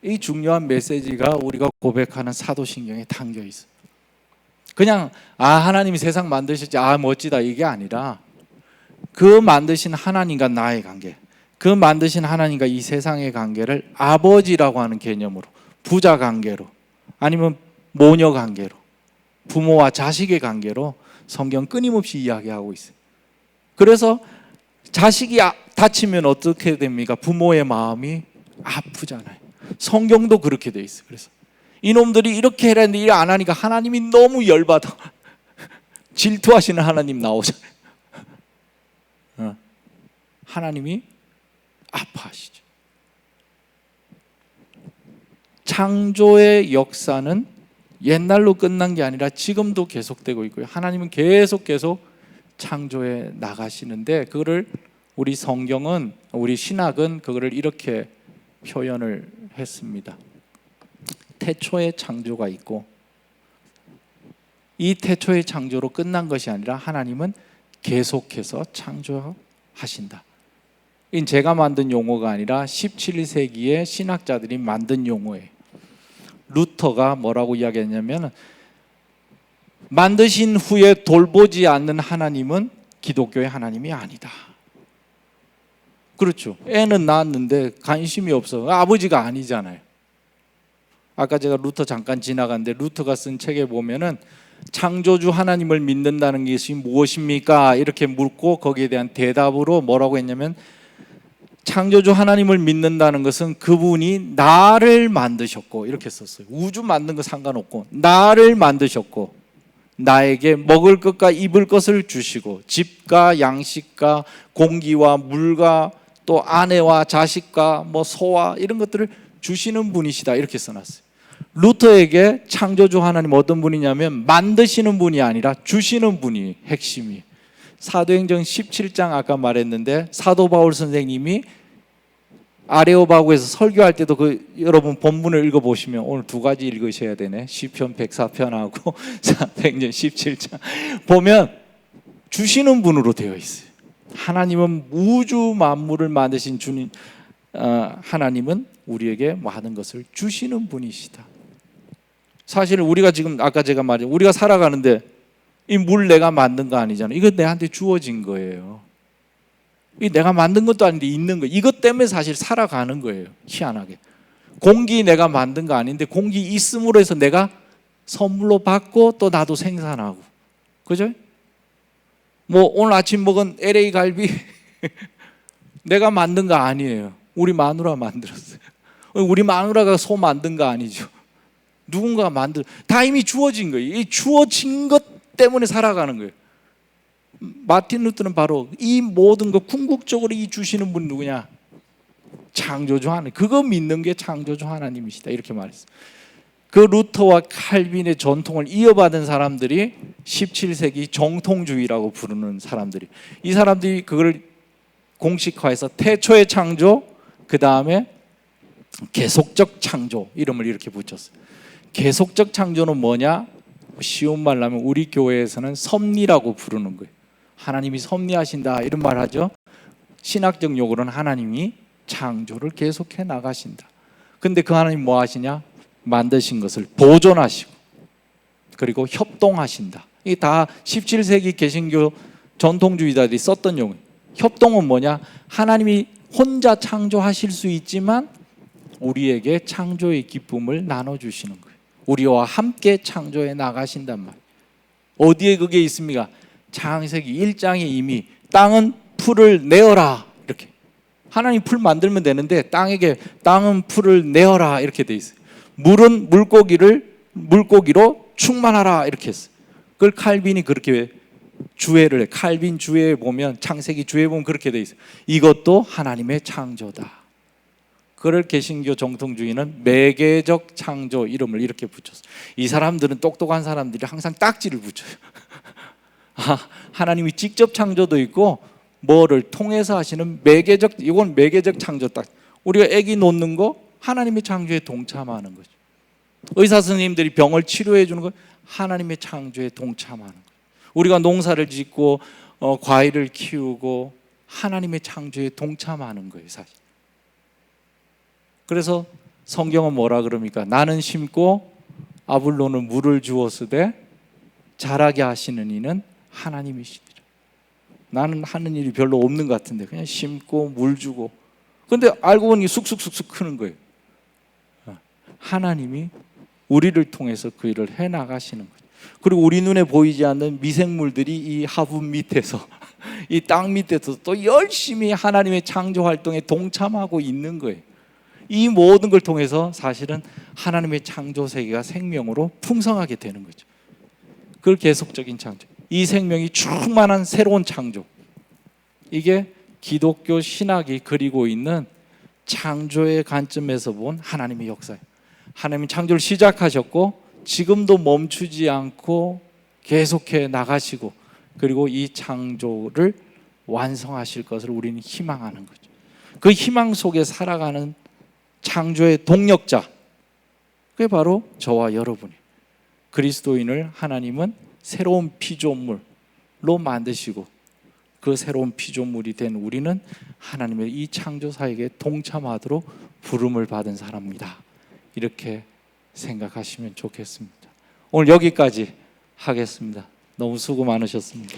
이 중요한 메시지가 우리가 고백하는 사도신경에 담겨 있어요. 그냥 하나님이 세상 만드셨지, 멋지다, 이게 아니라 그 만드신 하나님과 나의 관계, 그 만드신 하나님과 이 세상의 관계를 아버지라고 하는 개념으로, 부자 관계로, 아니면 모녀 관계로, 부모와 자식의 관계로 성경 끊임없이 이야기하고 있어요. 그래서 자식이 다치면 어떻게 됩니까? 부모의 마음이 아프잖아요. 성경도 그렇게 돼 있어요. 그래서 이놈들이 이렇게 해라는데 일 안 하니까 하나님이 너무 열받아. 질투하시는 하나님 나오잖아요. 하나님이 아파하시죠. 창조의 역사는 옛날로 끝난 게 아니라 지금도 계속되고 있고요. 하나님은 계속 창조해 나가시는데, 그거를 우리 성경은, 우리 신학은 그거를 이렇게 표현을 했습니다. 태초의 창조가 있고, 이 태초의 창조로 끝난 것이 아니라 하나님은 계속해서 창조하신다. 이 제가 만든 용어가 아니라 17세기의 신학자들이 만든 용어예요. 루터가 뭐라고 이야기했냐면, 만드신 후에 돌보지 않는 하나님은 기독교의 하나님이 아니다. 그렇죠. 애는 낳았는데 관심이 없어. 아버지가 아니잖아요. 아까 제가 루터 잠깐 지나갔는데, 루터가 쓴 책에 보면은 창조주 하나님을 믿는다는 것이 무엇입니까? 이렇게 묻고 거기에 대한 대답으로 뭐라고 했냐면, 창조주 하나님을 믿는다는 것은 그분이 나를 만드셨고, 이렇게 썼어요. 우주 만든 거 상관없고 나를 만드셨고, 나에게 먹을 것과 입을 것을 주시고, 집과 양식과 공기와 물과 또 아내와 자식과 뭐 소와 이런 것들을 주시는 분이시다, 이렇게 써놨어요. 루터에게 창조주 하나님 어떤 분이냐면, 만드시는 분이 아니라 주시는 분이 핵심이에요. 사도행전 17장 아까 말했는데, 사도 바울 선생님이 아레오바구에서 설교할 때도 여러분 본문을 읽어보시면, 오늘 두 가지 읽으셔야 되네. 시편 104편하고 사도행전 17장 보면 주시는 분으로 되어 있어요. 하나님은 우주 만물을 만드신 주님, 하나님은 우리에게 많은 것을 주시는 분이시다. 사실 우리가 지금, 아까 제가 말했죠, 우리가 살아가는데 이 물 내가 만든 거 아니잖아요. 이거 내한테 주어진 거예요. 이 내가 만든 것도 아닌데 있는 거, 이것 때문에 사실 살아가는 거예요. 희한하게 공기 내가 만든 거 아닌데 공기 있음으로 해서 내가 선물로 받고 또 나도 생산하고, 그죠? 뭐 오늘 아침 먹은 LA 갈비 내가 만든 거 아니에요. 우리 마누라 만들었어요. 우리 마누라가 소 만든 거 아니죠. 누군가가 다 이미 주어진 거예요. 이 주어진 것 때문에 살아가는 거예요. 마틴 루터는 바로 이 모든 거 궁극적으로 이 주시는 분 누구냐? 창조주 하나님. 그거 믿는 게 창조주 하나님이시다, 이렇게 말했어요. 그 루터와 칼빈의 전통을 이어받은 사람들이 17세기 정통주의라고 부르는 사람들이, 이 사람들이 그걸 공식화해서 태초의 창조, 그 다음에 계속적 창조, 이름을 이렇게 붙였어요. 계속적 창조는 뭐냐? 쉬운 말로 하면 우리 교회에서는 섭리라고 부르는 거예요. 하나님이 섭리하신다, 이런 말 하죠. 신학적 용어로는 하나님이 창조를 계속해 나가신다. 근데 그 하나님 뭐 하시냐? 만드신 것을 보존하시고 그리고 협동하신다. 이게 다 17세기 개신교 전통주의자들이 썼던 용어예요. 협동은 뭐냐? 하나님이 혼자 창조하실 수 있지만 우리에게 창조의 기쁨을 나눠주시는 거예요. 우리와 함께 창조해 나가신단 말이에요. 어디에 그게 있습니까? 창세기 1장에 이미 땅은 풀을 내어라, 이렇게. 하나님 풀 만들면 되는데 땅은 풀을 내어라, 이렇게 돼 있어요. 물은 물고기로 충만하라, 이렇게 했어요. 그걸 칼빈이 그렇게 주해를 해. 칼빈 주해에 보면, 창세기 주해에 보면 그렇게 돼 있어요. 이것도 하나님의 창조다. 그걸 개신교 정통주의는 매개적 창조, 이름을 이렇게 붙였어요. 이 사람들은, 똑똑한 사람들이 항상 딱지를 붙여요. 하나님이 직접 창조도 있고 뭐를 통해서 하시는 매개적, 이건 매개적 창조. 딱 우리가 아기 놓는 거 하나님의 창조에 동참하는 거죠. 의사 선생님들이 병을 치료해 주는 거 하나님의 창조에 동참하는 거예요. 우리가 농사를 짓고 과일을 키우고 하나님의 창조에 동참하는 거예요, 사실. 그래서 성경은 뭐라 그럽니까? 나는 심고 아블로는 물을 주었으되 자라게 하시는 이는 하나님이시니라. 나는 하는 일이 별로 없는 것 같은데 그냥 심고 물 주고, 근데 알고 보니 쑥쑥쑥쑥 크는 거예요. 하나님이 우리를 통해서 그 일을 해나가시는 거예요. 그리고 우리 눈에 보이지 않는 미생물들이 이 화분 밑에서 이 땅 밑에서 또 열심히 하나님의 창조 활동에 동참하고 있는 거예요. 이 모든 걸 통해서 사실은 하나님의 창조 세계가 생명으로 풍성하게 되는 거죠. 그걸 계속적인 창조, 이 생명이 충만한 새로운 창조, 이게 기독교 신학이 그리고 있는 창조의 관점에서 본 하나님의 역사예요. 하나님은 창조를 시작하셨고 지금도 멈추지 않고 계속해 나가시고, 그리고 이 창조를 완성하실 것을 우리는 희망하는 거죠. 그 희망 속에 살아가는 창조의 동력자, 그게 바로 저와 여러분이에요. 그리스도인을 하나님은 새로운 피조물로 만드시고, 그 새로운 피조물이 된 우리는 하나님의 이 창조사에게 동참하도록 부름을 받은 사람입니다. 이렇게 생각하시면 좋겠습니다. 오늘 여기까지 하겠습니다. 너무 수고 많으셨습니다.